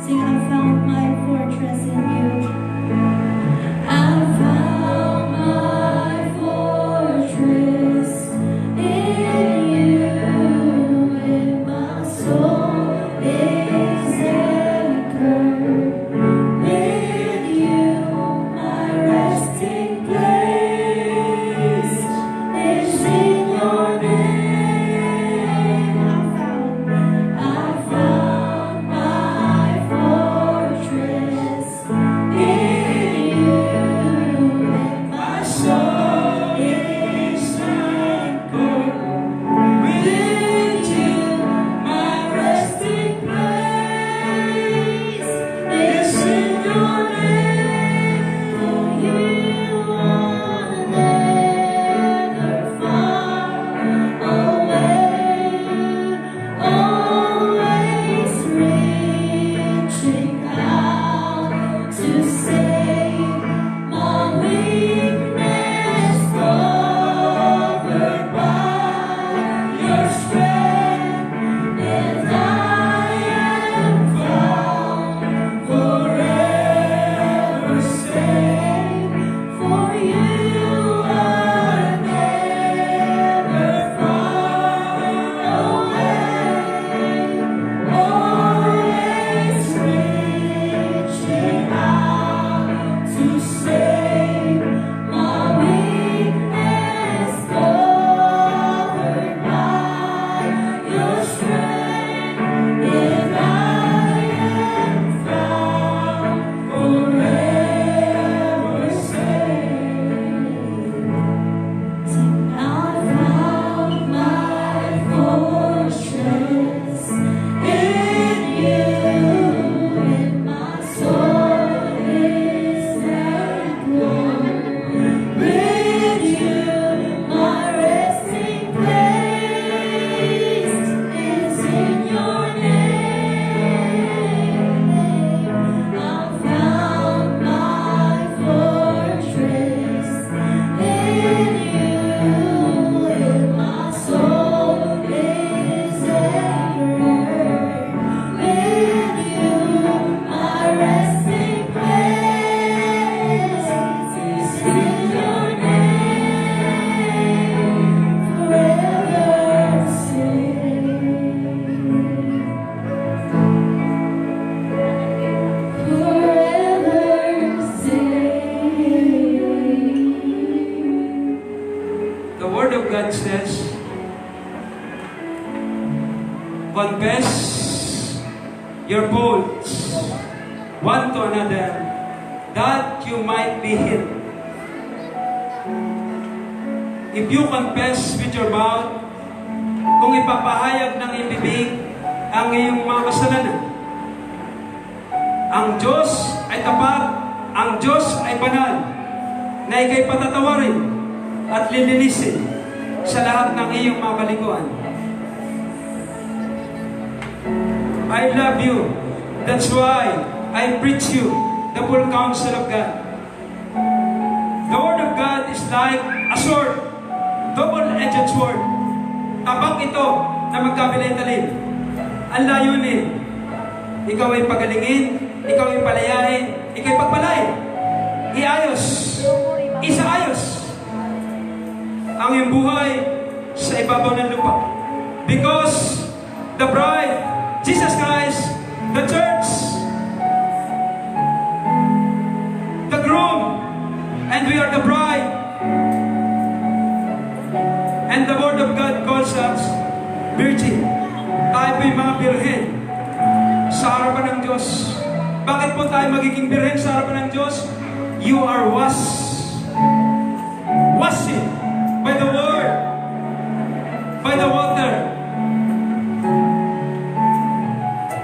Sing, I found my fortress in you. I found my fortress in you, and my soul is anchored with you. My resting place is in your name. I found my fortress in you, and my soul is anchored with you. My resting place is in your name. For you are never far away, always reaching out to save my weakness, covered by your strength, and I am found forever safe. For you are never far away, always reaching out to save my weakness, covered by your strength, and I am found forever safe. Sing, I found my fortress in you, and my soul is anchored with you. My resting place is in your name. I found my fortress in you, and my soul is anchored with you. My resting place is in your name, forever safe. The Word of God says, confess your faults one to another, that you might be healed. If you confess with your mouth, kung ipapahayag ng iyong bibig ang iyong mga kasalanan, ang Diyos ay tapat, ang Diyos ay banal, na ikay patatawarin at lilinisin sa lahat ng iyong mga kalikuan. I love you That's why I preach you the full counsel of God. The Word of God is like a sword, double-edged sword. Tabak ito na magkabilay-talin. Ang layunin, ikaw ay pagalingin, ikaw ay palayain, ikaw ay pagpalain. Iayos, isaayos ang iyong buhay sa ibabaw ng lupa. Because the bride, Jesus Christ, the church, the groom, and we are the bride. And the Word of God calls us virgin. Tayo po yung mga birhen sa harapan ng Diyos. Bakit po tayo magiging birhen sa harapan ng Diyos? You are washed by the Word, by the water.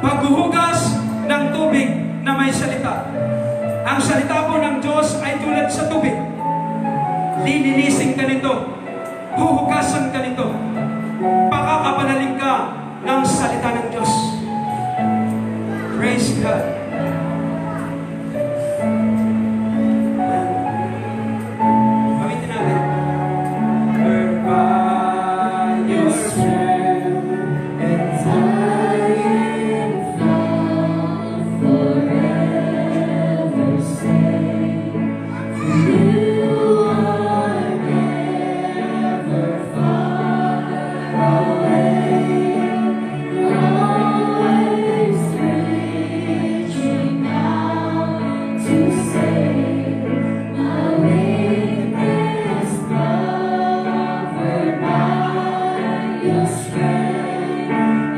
Paghuhugas ng tubig na may salita. Ang salita po ng Diyos ay tulad sa tubig. Lilinisin ka nito. Huhugasan ka nito. Pakakapanalig ka ng salita ng Diyos. Praise God. Gamitin natin. By your strength and time fall forever sing. You are never far away. Always reaching out to save my weakness, covered by your strength,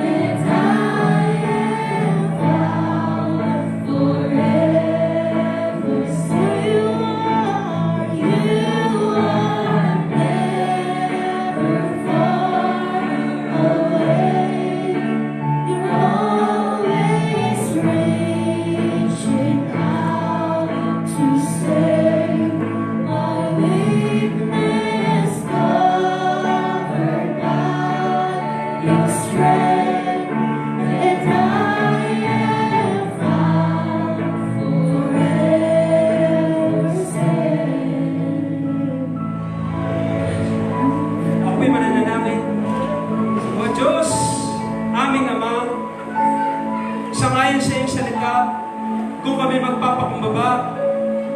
and I am found forever. Say you are never far away. You're always reaching out to save my weakness, covered by your strength, and I am found forever safe. Ako'y mananalangin. O Diyos, aming Ama, sangayon sa iyong salita, kung kami magpapakumbaba,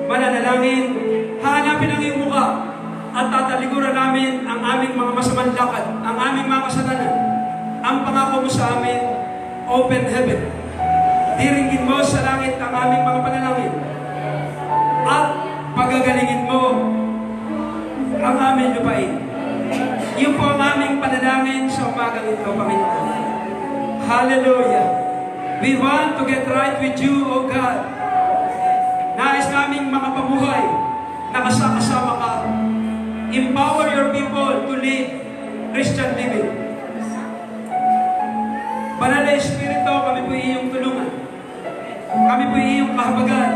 mananalangin, hahanapin ang iyong mukha at tatalikuran namin ang aming mga masamang lakad, ang aming mga kasalanan. Ang pangako mo sa amin, open heaven. Diringgin mo sa langit ang aming mga panalangin. At pagagalingin mo ang aming lupain. Iyon po ang aming panalangin sa umagang ito, Panginoon. Hallelujah. We want to get right with you, O God. Nais naming mga pabuhay na kasama ka. Empower your people to live Christian living. Banal na Espiritu, kami po iyong tulungan. Kami po iyong kahabagan.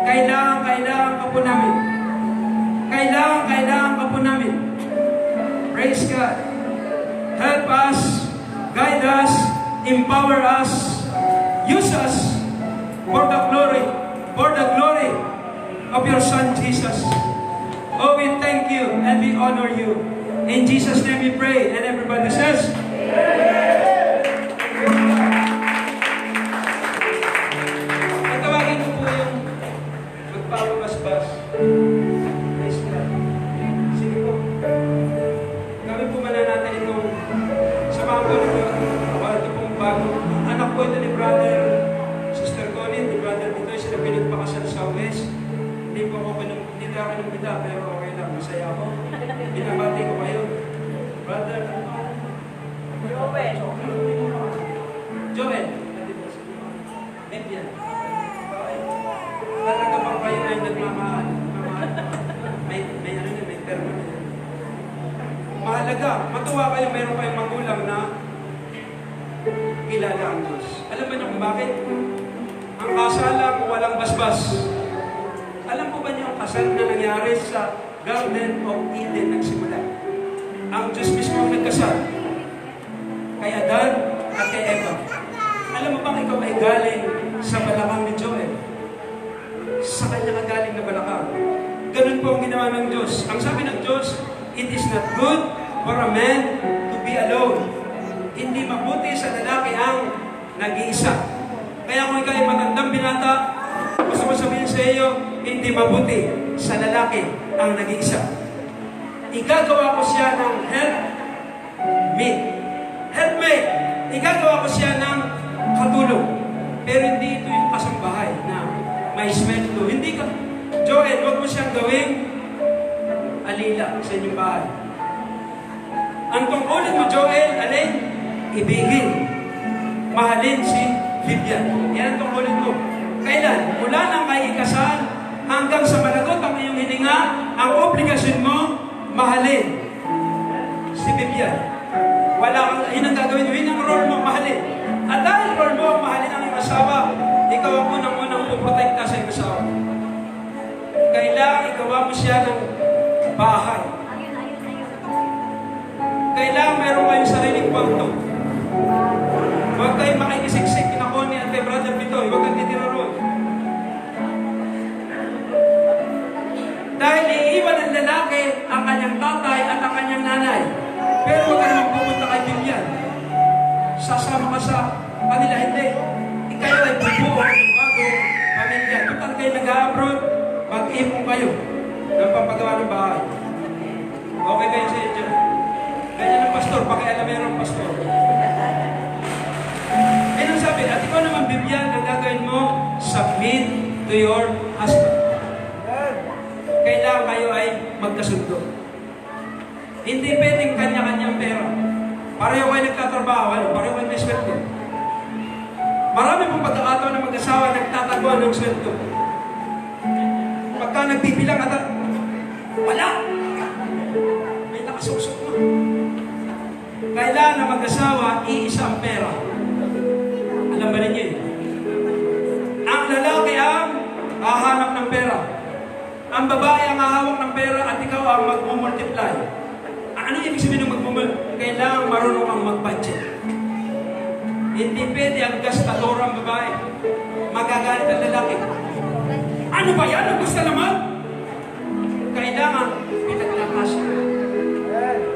Kailangan ka po namin. Kailangan ka po namin. Praise God. Help us, guide us, empower us, use us for the glory of your Son Jesus. Oh, we thank you and we honor you. In Jesus' name we pray. And everybody says, Tawagin ko po yung magpapabasbas. Praise God. Sige po. Kami po mananatan itong samahan ko nito. Ito pong bago. Anak po ito ni brother, sister Connie, ni brother Bitoy, sila pinagpakasal sa West. Hindi po ako kinumbida, pero okay lang. Masaya ako. Binabati ko kayo. Brother, Joel. Bibian. Talaga bang kayo ay nagmamahal? May termo na yan. Mahalaga. Matuwa kayo, meron kayong magulang na kilala ang Diyos. Alam ba niyo kung bakit? Ang kasalang walang basbas. Alam po ba niyo ang kasal na nangyari sa Garden of Eden nagsimula? Ang Diyos mismo ang nagkasal. Kay Adan at kay Eva. Alam mo bang ikaw ay galing sa balakang ni Joel? Sa kanya ka galing na balakang. Ganun po ang ginawa ng Diyos. Ang sabi ng Diyos, it is not good for a man to be alone. Hindi mabuti sa lalaki ang nag-iisa. Kaya kung ikaw ay matandang binata, gusto ko sabihin sa iyo, hindi mabuti sa lalaki ang nag-iisa. Igagawa ko siya ng helpmate. Igagawa ko siya ng katulong. Pero hindi ito yung kasambahay na may sweldo. Hindi ka, Joel, huwag mo siyang gawing alila sa inyong bahay. Ang tungkulin mo, Joel, alin? Ibigin. Mahalin si Vivian. Yan ang tungkulin mo. Kailan? Mula nang kay ikasal hanggang sa managot ang iyong hininga, ang obligasyon mo, mahalin si Vivian. Wala kang, yun ang gagawin mo, yun ang role mo, mahalin. At dahil role mo, mahalin ang iyong asawa, ikaw ang unang-unang puprotekta sa iyong asawa. Kailangan igawa mo siya ng bahay. Kailangan meron kayong sariling kwarto. Huwag kayong makikisiksik na Connie at kay Brother Pitoy. Huwag kang titira roon. Dahil iiwan ng lalaki ang kanyang tatay at ang kanyang nanay. Pero huwag ka naman pupunta kay Vivian. Sasama ka sa kanila, hindi. Ikaw ay bubuo ng bagong pamilya. Total kayo nag-abroad, mag-ipon kayo ng pampagawa ng bahay. Okay kayo sa inyo? Ganyan ang pastor, pakialamero ang pastor. Yan ang sabi, at ikaw naman, Vivian, ang gagawin mo, submit to your husband. Kailangan kayo ay magkasundo. Hindi pwedeng kanya-kanyang pera. Pareho kayo nagtatrabaho, pareho kayo may sweldo. Marami pong pagkakataon ng mag-asawa nagtataguan ng sweldo. Pagka nagbibilang at wala! May nakasuksok mo. Kailangan na mag-asawa, iisa ang pera. Alam ba ninyo yun? Ang lalaki ang hahanap ng pera. Ang babae ang hahawak ng pera at ikaw ang mag-multiply. Ano ibig sabihin ng mag-multiply? Kailangan marunong kang mag-budget. Hindi pwede ang gastador ang babae. Magagalit ang lalaki. Ano ba yan? Ang gusto naman? Kailangan pinaglakas.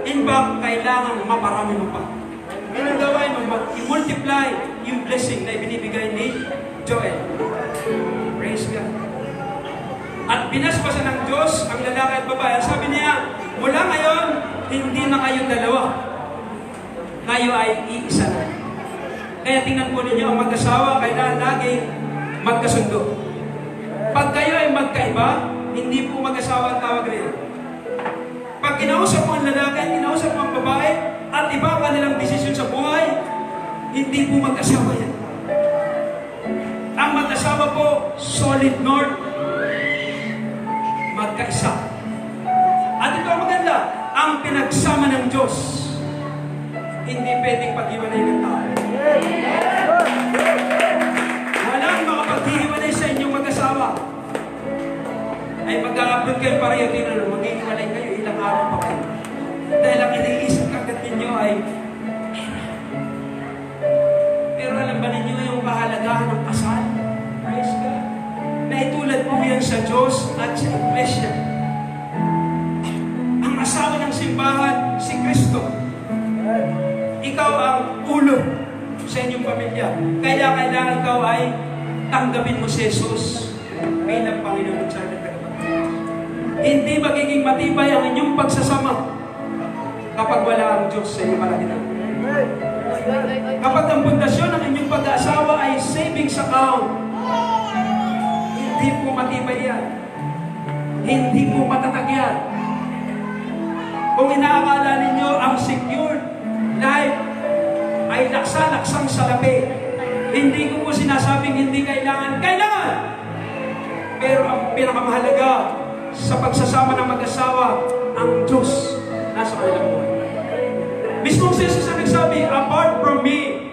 In fact, kailangan maparami mo pa. Ganun gawin mo, i-multiply yung blessing na ibinibigay ni Joel. Praise God. At binasbasan ng Diyos ang lalaki at babae. Sabi niya, mula ngayon, hindi na kayo dalawa. Kayo ay iisa na. Kaya tingnan po ninyo, ang mag-asawa, kailangan laging magkasundo. Pag kayo ay magkaiba, hindi po mag-asawa ang tawag rin. Pag kinausap mo ang lalaki at kinausap mo ang babae, at iba ang kanilang desisyon sa buhay, hindi po mag-asawa yan. Ang mag-asawa po, solid north, magkaisa. At ito ang maganda, ang pinagsama ng Diyos, hindi pwedeng paghiwalay ng tao. Walang makapaghiwalay sa inyong mag-asawa. Ay mag-a-upload kayo pareho, tinanong, maghiwalay kayo, ilang araw pa kayo. Dahil ang iniisip kagad ninyo ay pero alam ba ninyo yung kahalagahan ng kasal? Praise God. Naitulad po yan sa Diyos at sa Iglesia. Ang asawa ng simbahan, si Kristo. Ikaw ang ulo sa inyong pamilya. Kaya kailangan ikaw ay tanggapin mo si Jesus bilang Panginoon at tagapagligtas. Hindi magiging matibay ang inyong pagsasama kapag wala ang Diyos sa inyong palagitan. Kapag ang pundasyon ng inyong pag-aasawa ay savings account, hindi po matibay yan. Hindi po matatag yan. Kung inaakala ninyo ang secured life ay laksa-laksang salapi, hindi ko po sinasabing hindi kailangan. Kailangan! Pero ang pinakamahalaga sa pagsasama ng mag-asawa, ang Diyos nasa kanilang buhay. Mismo si Jesus ang nagsabi, apart from me,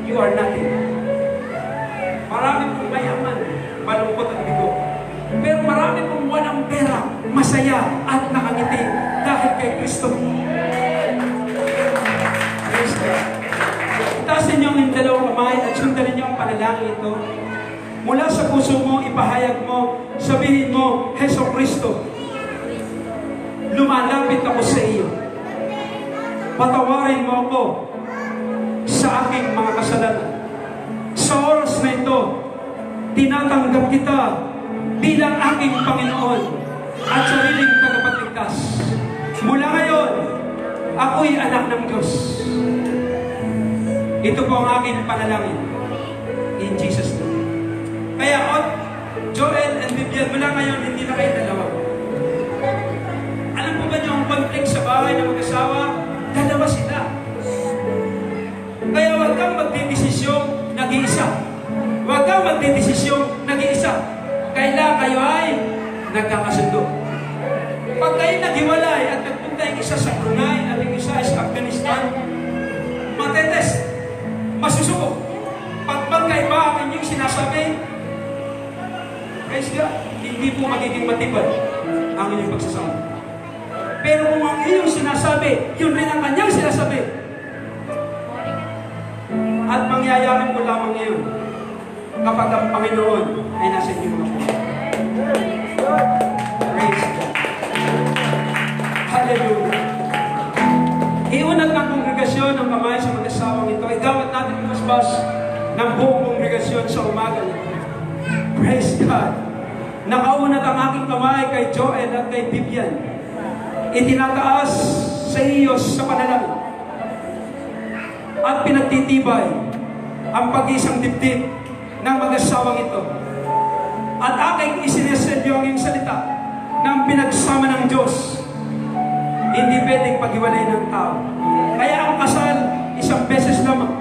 you are nothing. Marami pong mayaman, malungkot at bigo. Pero marami pong walang pera, masaya at nakangiti dahil kay Kristo. Praise God. Itasin niyo ang dalawang panalangin ito? Mula sa puso mo, ipahayag mo, sabihin mo, Heso Kristo, lumalapit ako sa iyo. Patawarin mo ako sa aking mga kasalanan. Sa oras na ito, tinatanggap kita bilang aking Panginoon at sariling tagapagligtas. Mula ngayon, ako'y anak ng Diyos. Ito po ang aking panalangin. In Jesus' name. Kaya, Joel and Vivian, mula ngayon, hindi na kayo dalawa. Alam po ba niyo ang conflict sa bahay ng mag-asawa? Dalawa sila. Kaya huwag kang magdidesisyong nag-iisa. Huwag kang magdidesisyong nag-iisa. Kailangan kayo ay nagkakasundo. Pag kayo naghiwalay at nagpunta yung isa sa Brunei at yung isa sa Afghanistan, matetest, masusuko. Pag magkaiba ang inyong sinasabi, guys, hindi po magiging matibay ang inyong pagsasama. Pero kung ang iyong sinasabi, yun rin ang kanyang sinasabi. At mangyayari mo lamang ngayon kapag ang Panginoon ay nasa inyong mga puso. Praise God. Hallelujah. Iunat ng kongregasyon ng kamay sa mag-asawang ito. Igawat natin yung masbas ng buong kongregasyon sa umaga nito. Praise God. Nakaunat ang aking kamay kay Joel at kay Vivian. Itinataas sa iyo sa panalangin at pinagtitibay ang pag-isang dibdib ng mag-asawang ito. At aking isineselyo ang iyong salita ng pinagsama ng Diyos. Hindi pwedeng paghiwalay ng tao. Kaya ang kasal, isang beses lamang.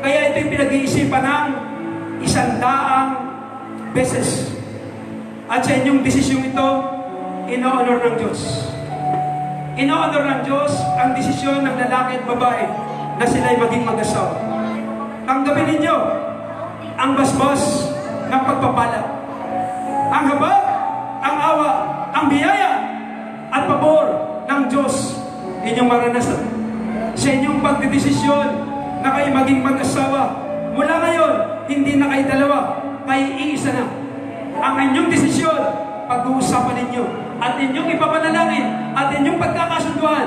Kaya ito'y pinag-iisipan ng 100 beses. At sa inyong desisyong ito, ino-honor ng Diyos. Ino-honor ng Diyos ang desisyon ng lalaki at babae na sila'y maging mag-asawa. Tanggapin ninyo ang basbas ng pagpapala. Ang habag, ang awa, ang biyaya, at pabor ng Diyos inyong maranasan. Sa inyong pagdedesisyon na kayo maging mag-asawa, mula ngayon, hindi na kayo dalawa, kayo iisa na. Ang inyong desisyon, pag-uusapan ninyo, at inyong ipapanalangin, at inyong pagkakasunduan,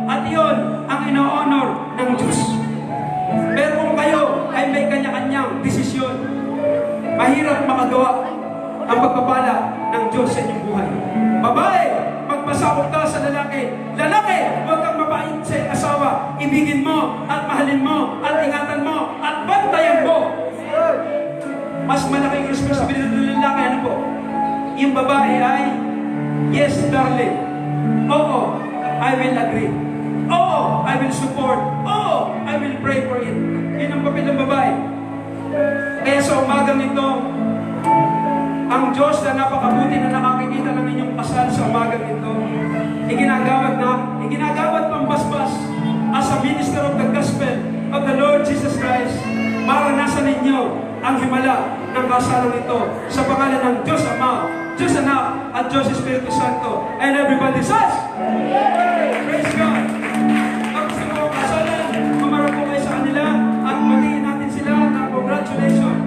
at iyon ang ino-honor ng Diyos. Pero kung kayo ay may kanya-kanyang desisyon, mahirap makagawa ang pagpapala ng Diyos sa inyong buhay. Babae, magpasakop ka sa lalaki. Lalaki, huwag kang mabait sa asawa. Ibigin mo, at mahalin mo, at ingatan mo, at bantayan mo. Mas malaking responsibilidad ng lalaki, ano po? Yung babae ay, yes, darling. Oo, I will agree. Oo, I will support. Oo, I will pray for it. Yun ang papel ng babae. Kaya sa umagang ito, ang Diyos na napakabuti na nakakikita ng inyong kasal sa umagang ito, iginagawad pang basbas as a minister of the gospel of the Lord Jesus Christ. Maranasan ninyo ang himala ng kasalan ito sa pangalan ng Diyos Ama, Diyos Anak, at Diyos Espiritu Santo. And everybody says, praise God! Tapos ng mga kasalan, mamarap po kayo sa kanila at matiin natin sila ng congratulations.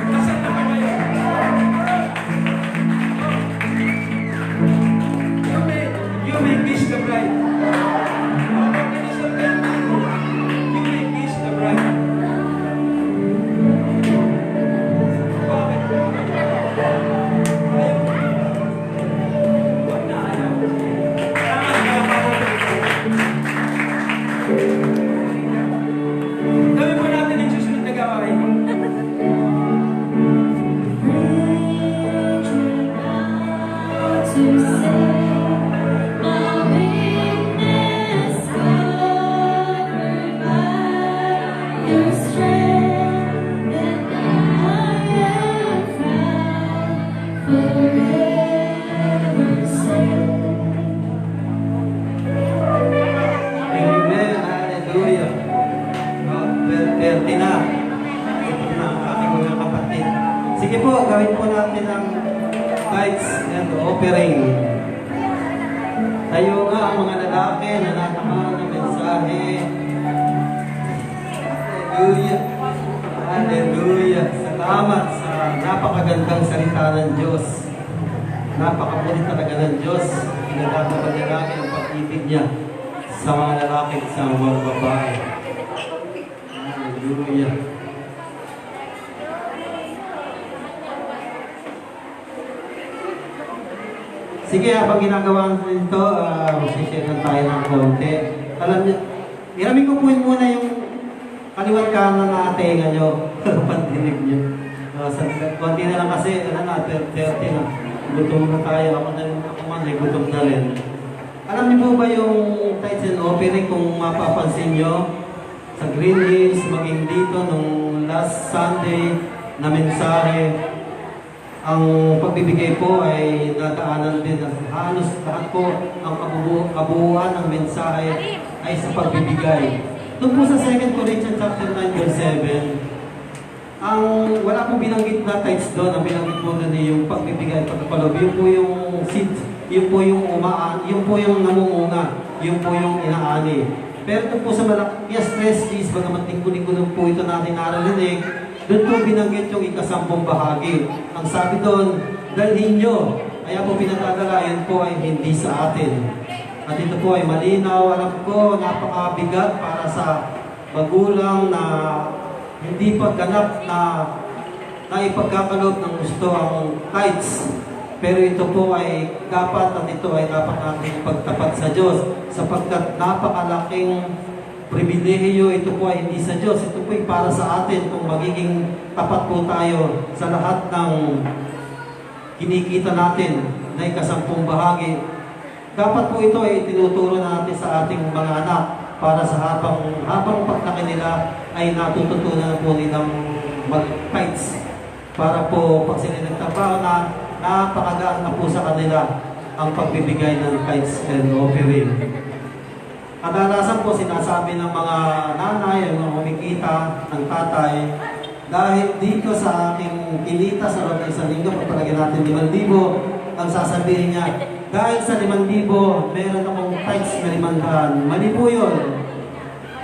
Kasal na pa kayo. You may kiss the bride. You may kiss the bride. Gawin po natin yung susunod na gawain. To say, my weakness covered by your strength, and I am found forever safe. Amen. Hallelujah. Pwerte na. Ito na ang aking mga kapatid. Sige po, gawin po natin ang lights and offering. Tayo nga ang mga lalaki na natamaan ng mensahe. Hallelujah. Salamat sa napakagandang salita ng Diyos. Napakabulit talaga ng Diyos. Pinagkakaroon niya namin ang pag-ibig niya sa mga lalaki at sa mga babae. Hallelujah. Sige, habang ginagawa natin ito, mag-share lang tayo ng konti. Alam niyo, iramin ko po yun muna yung kaliwat kanan na tenga nyo, pandinig nyo. Konti na lang kasi, 30 na. Gutom na tayo, ako man, gutom na rin. Alam niyo po ba yung tights and offering kung mapapansin nyo? Sa Green Hills, maging dito nung last Sunday na mensahe, ang pagbibigay po ay nadaanan din halos lahat po ang kabuuan ng mensahe ay sa pagbibigay. Doon po sa 2 Corinthians chapter 9 verse 7, ang wala po binanggit na text doon, ang binanggit po doon ay yung pagbibigay, pagkapalob, yun po yung seed, yun po yung yun po yung namumunga, yun po yung inaani. Pero doon po sa Malakias 3:10, bagamat linggo-linggo po ito natin narinig, doon po binanggit yung ika-10 bahagi. Ang sabi doon, dalhin nyo. Kaya po pinadadala, yun po ay hindi sa atin. At ito po ay malinaw. Alam ko, napakabigat para sa magulang na hindi pa ganap na ipagkakalob ng gusto ang tithes. Pero ito po ay dapat, at ito ay dapat natin pagtapat sa Diyos. Sapagkat napakalaking pribilehiyo, ito po ay hindi sa Diyos, ito po ay para sa atin kung magiging tapat po tayo sa lahat ng kinikita natin na ika-10 bahagi. Dapat po ito ay tinuturo natin sa ating mga anak para sa habang paglaki nila ay natututunan po nilang mag-tithes. Para po pag sila nagtrabaho na napakagaan na po sa kanila ang pagbibigay ng tithes and offering. Kadalasan po sinasabi ng mga nanay, yung mga kumikita ng tatay, dahil dito sa aking kinita sa loob ng isang linggo, pagpalagyan natin 5,000, ang sasabihin niya, dahil sa 5,000, meron akong tithes na 500. Mali po yun.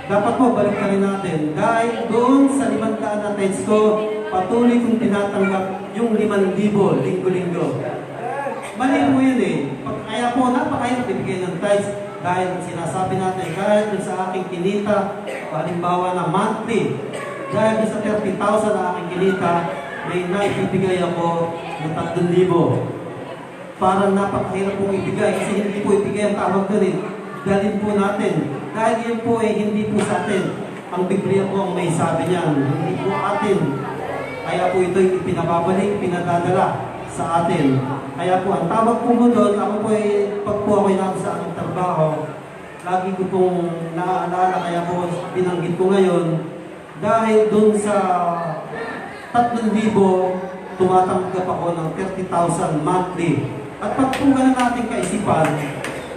Dapat po, balik ka rin natin. Dahil doon sa 500 na tithes ko, patuloy kong tinatanggap yung 5,000, linggo-linggo. Mali po yun eh. Kaya po, napakahirap ibigay ng tithes. Dahil sinasabi natin, dahil dun sa aking kinita, halimbawa na monthly, dahil dun sa 30,000 na aking kinita, may naibibigay ako ng 3,000. Parang napakahirap pong ibigay, kasi hindi po ibigay ang tawag doon eh. Dalhin po natin. Dahil yun po eh, hindi po sa atin. Ang Biblia po ang may sabi niyan, hindi po atin. Kaya po ito'y pinababalik, pinadadala sa atin. Kaya po, ang tawag po mo doon, ako po ay, pag po ako'y natin sa aking trabaho, lagi ko pong naaalala, kaya po binanggit ko ngayon, dahil doon sa 3,000, tumatanggap ako ng 30,000 monthly. At pag po ganun natin kaisipan,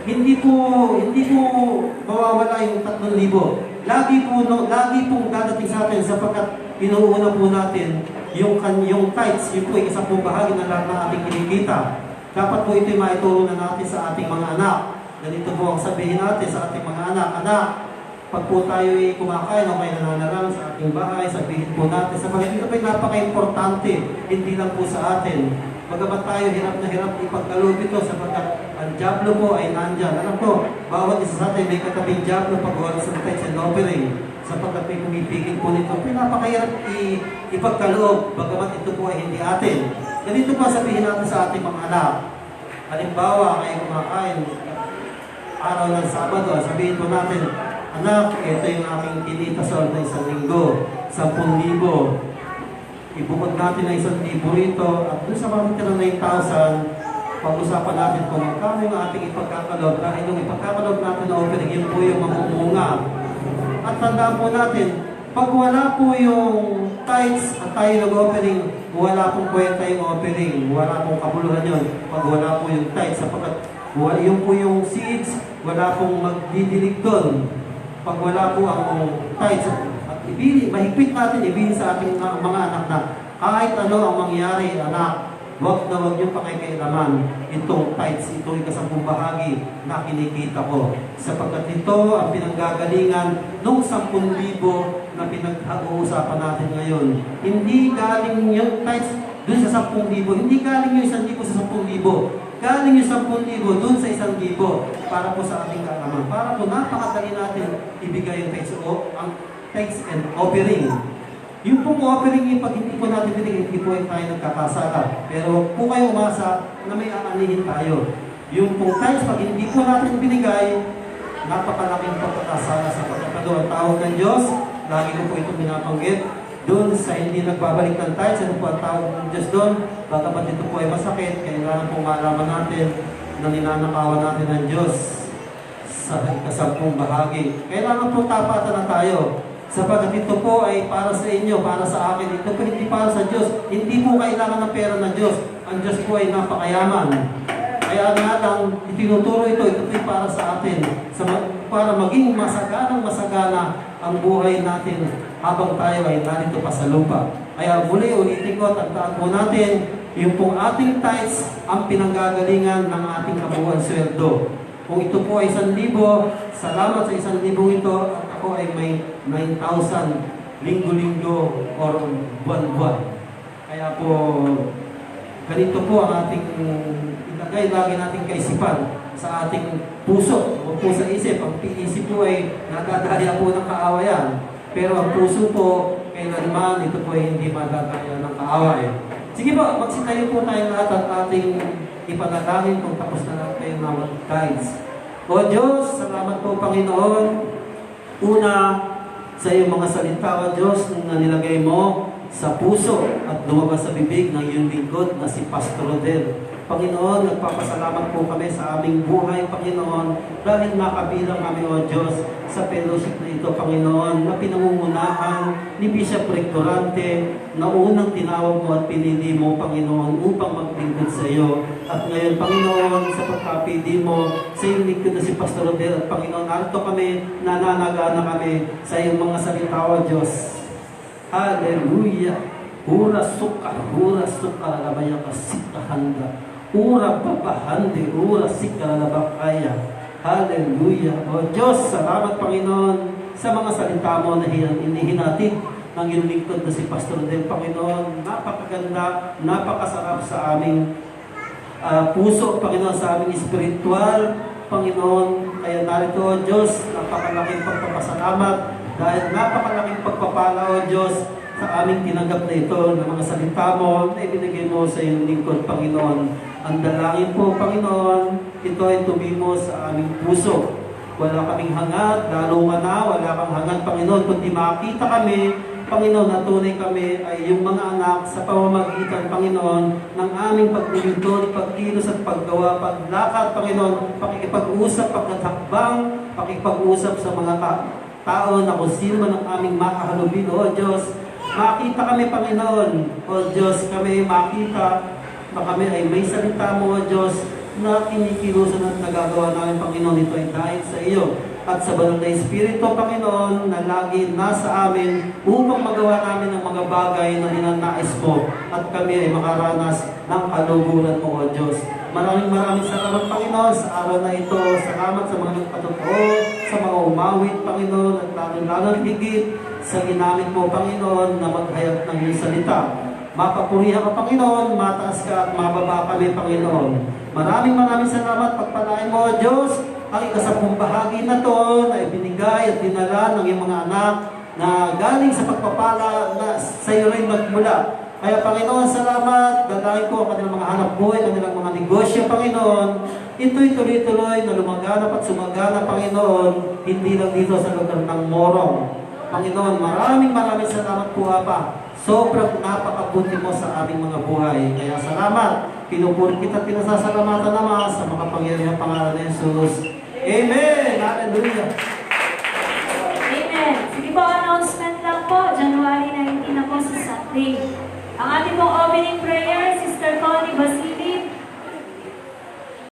hindi po mawawala yung 3,000. Lagi pong dadating sa atin sapagkat inuuna po natin yung tithes, yun po ay 10 bahagi ng lahat ng ating kinikita. Dapat po ito'y maituro na natin sa ating mga anak. Ganito po ang sabihin natin sa ating mga anak, anak, pag po tayo'y kumakain o may nananalang sa ating bahay, sabihin po natin, sapagkat ito po'y napaka-importante, hindi lang po sa atin. Bagamat tayo hirap na hirap ipagkaloob ito sapagkat ang diablo po ay nandyan. Alam ko, bawat isa sa atin may katabing diablo pag wala sa tithes and offering. Sapagkat may pumipigil po nito. Pinapakahirap ipagkaloob, bagamat ito po ay hindi atin. Ganito pa sabihin natin sa ating mga anak. Halimbawa, kayo kumakain, araw ng Sabado, sabihin po natin, anak, ito yung aking kinita sa loob ng isang linggo, 10,000. Ibukod natin na 1,000 rito, at doon sa mga tira 9,000, pag-usapan natin kung magkano yung ating ipagkakaloob, dahil yung ipagkakaloob natin na offering, yun po yung mamumunga. At tandaan po natin, pag wala po yung tithes at tayo nag-offering, wala pong kwenta yung offering, wala pong kabuluhan yun. Pag wala po yung tithes, sapagkat yung po yung seeds, wala pong magdidilig doon. Pag wala po ang tithes, at mahigpit natin ibigin sa ating mga anak na kahit ano ang mangyari, anak, wag na wag yung pakikialaman itong tithes, itong ikasampung bahagi na kinikita ko. Sapagkat ito ang pinanggagalingan nung 10,000 na pinag-uusapan natin ngayon. Hindi galing yung tithes dun sa 10,000, hindi galing yung 1,000 sa 10,000. Galing yung 10,000 dun sa 1,000 para po sa ating kaalaman. Para po napakadali natin ibigay yung tithes o ang tithes and offering. Yung pong offering yung pag hindi po natin binigay, hindi po tayo nagkakasala. Pero po kayo umasa na may aanihin tayo. Yung pong tithes, pag hindi po natin binigay, napakalaking pagkakasala sa pagkakado. Ang tawag ng Diyos, lagi ko po itong binabanggit, doon sa hindi nagbabalik ng tithes, ano po ang tawag ng Diyos doon? Bagamat ito po ay masakit, kailangan po malaman natin na ninanakawan natin ng Diyos sa ikasampung bahagi. Kailangan po tapatan na tayo. Sapagkat ito po ay para sa inyo, para sa akin. Ito po hindi para sa Diyos. Hindi po kailangan ng pera ng Diyos. Ang Diyos po ay napakayaman. Kaya nga lang, itinuturo ito po para sa atin. Para maging masagana ang buhay natin habang tayo ay narito pa sa lupa. Kaya muli ulitin ko, tagtaan po natin, yung pong ating tithes ang pinanggagalingan ng ating kabuuan sweldo. Kung ito po ay 1,000, salamat sa 1,000 ito, at ako ay may 9,000 linggo-linggo or buwan-buwan. Kaya po, ganito po ang ating ilagay lagi nating kaisipan sa ating puso o po sa isip. Ang isip po ay nadadaya po ng kaawayan. Pero ang puso po, kailanman ito po ay hindi madadaya ng kaaway. Sige po, magsitayo po tayo lahat at ating ipanalangin kung tapos na natin ang mag-tithes. O Diyos, salamat po Panginoon. Una, sa iyong mga salita, O Diyos, na nilagay mo sa puso at lumabas sa bibig ng iyong lingkod na si Pastor Rodel. Panginoon, nagpapasalamat po kami sa aming buhay, Panginoon, dahil makabilang kami, O Diyos, sa fellowship na ito, Panginoon, na pinangungunahan ni Bishop Rectorante, na unang tinawag mo at pinili mo, Panginoon, upang maglingkod sa iyo. At ngayon, Panginoon, sa pagkapili mo sa iyong lingkod na si Pastor Rodel, at Panginoon, narito kami, nananagana kami sa iyong mga salita, O Diyos. Hallelujah! Ura suka, labaya ka sikahanda. Ura papahandi, ura sika labakaya. Hallelujah! O Diyos, salamat Panginoon sa mga salita mo na inihinatid ng iyong lingkod na si Pastor Del. Panginoon, napakaganda, napakasarap sa aming puso, Panginoon, sa aming spiritual, Panginoon. Kaya narito, O Diyos, napakalaking pagpapasalamat dahil napakalaking pagpapala, O Diyos, sa aming tinanggap na ito ng mga salita mo na ibinigay mo sa iyong lingkod, Panginoon. Ang dalangin po, Panginoon, ito ay tumimo sa aming puso. Wala kaming hangad, lalo na wala kang hangad, Panginoon, kundi makita kami, Panginoon, na tunay kami ay yung mga anak sa pamamagitan, Panginoon, ng aming paglilingkod, pagkilos at paggawa, paglakad, Panginoon, pakikipag-usap, pagkatakbang, pakikipag-usap sa mga tao na kung sino man ang aming makahalubin, O Diyos. Makita kami, Panginoon, O Diyos, kami makita na kami ay may salita mo, O Diyos, na kinikilusan at nagagawa namin, Panginoon, ito ay dahil sa iyo. At sa banal na Espiritu, Panginoon, na lagi nasa amin upang magawa namin ng mga bagay na ninanais mo at kami ay makaranas ng kaluguran mo, O Diyos. Maraming salamat, Panginoon, sa araw na ito. Salamat sa mga nagpatotoo, sa mga umawit, Panginoon, at lalong higit sa ginamit mo, Panginoon, na maghayag ng iyong salita. Mapapurihan ka, Panginoon, mataas ka at mababa kami, Panginoon. Maraming salamat, pagpalain mo, O Diyos, ang ikasampung bahagi na to na ibinigay at dinala ng iyong mga anak na galing sa pagpapala na sa iyo rin magmula. Kaya, Panginoon, salamat. Dalangin ko ang kanilang mga hanap buhay, kanilang mga negosyo, Panginoon. Ito'y tuloy-tuloy na lumaganap at sumagana, Panginoon, hindi lang dito sa lugar ng Morong. Panginoon, maraming salamat po, Apa. Sobrang napakabuti mo sa aming mga buhay. Kaya salamat. Pinupuri kita at pinasasalamatan naman sa makapangyarihang pangalan ni Jesus. Amen! Hallelujah! Amen. Sige po, announcement lang po. January 19 na po sa Sunday. Ang ating pong opening prayer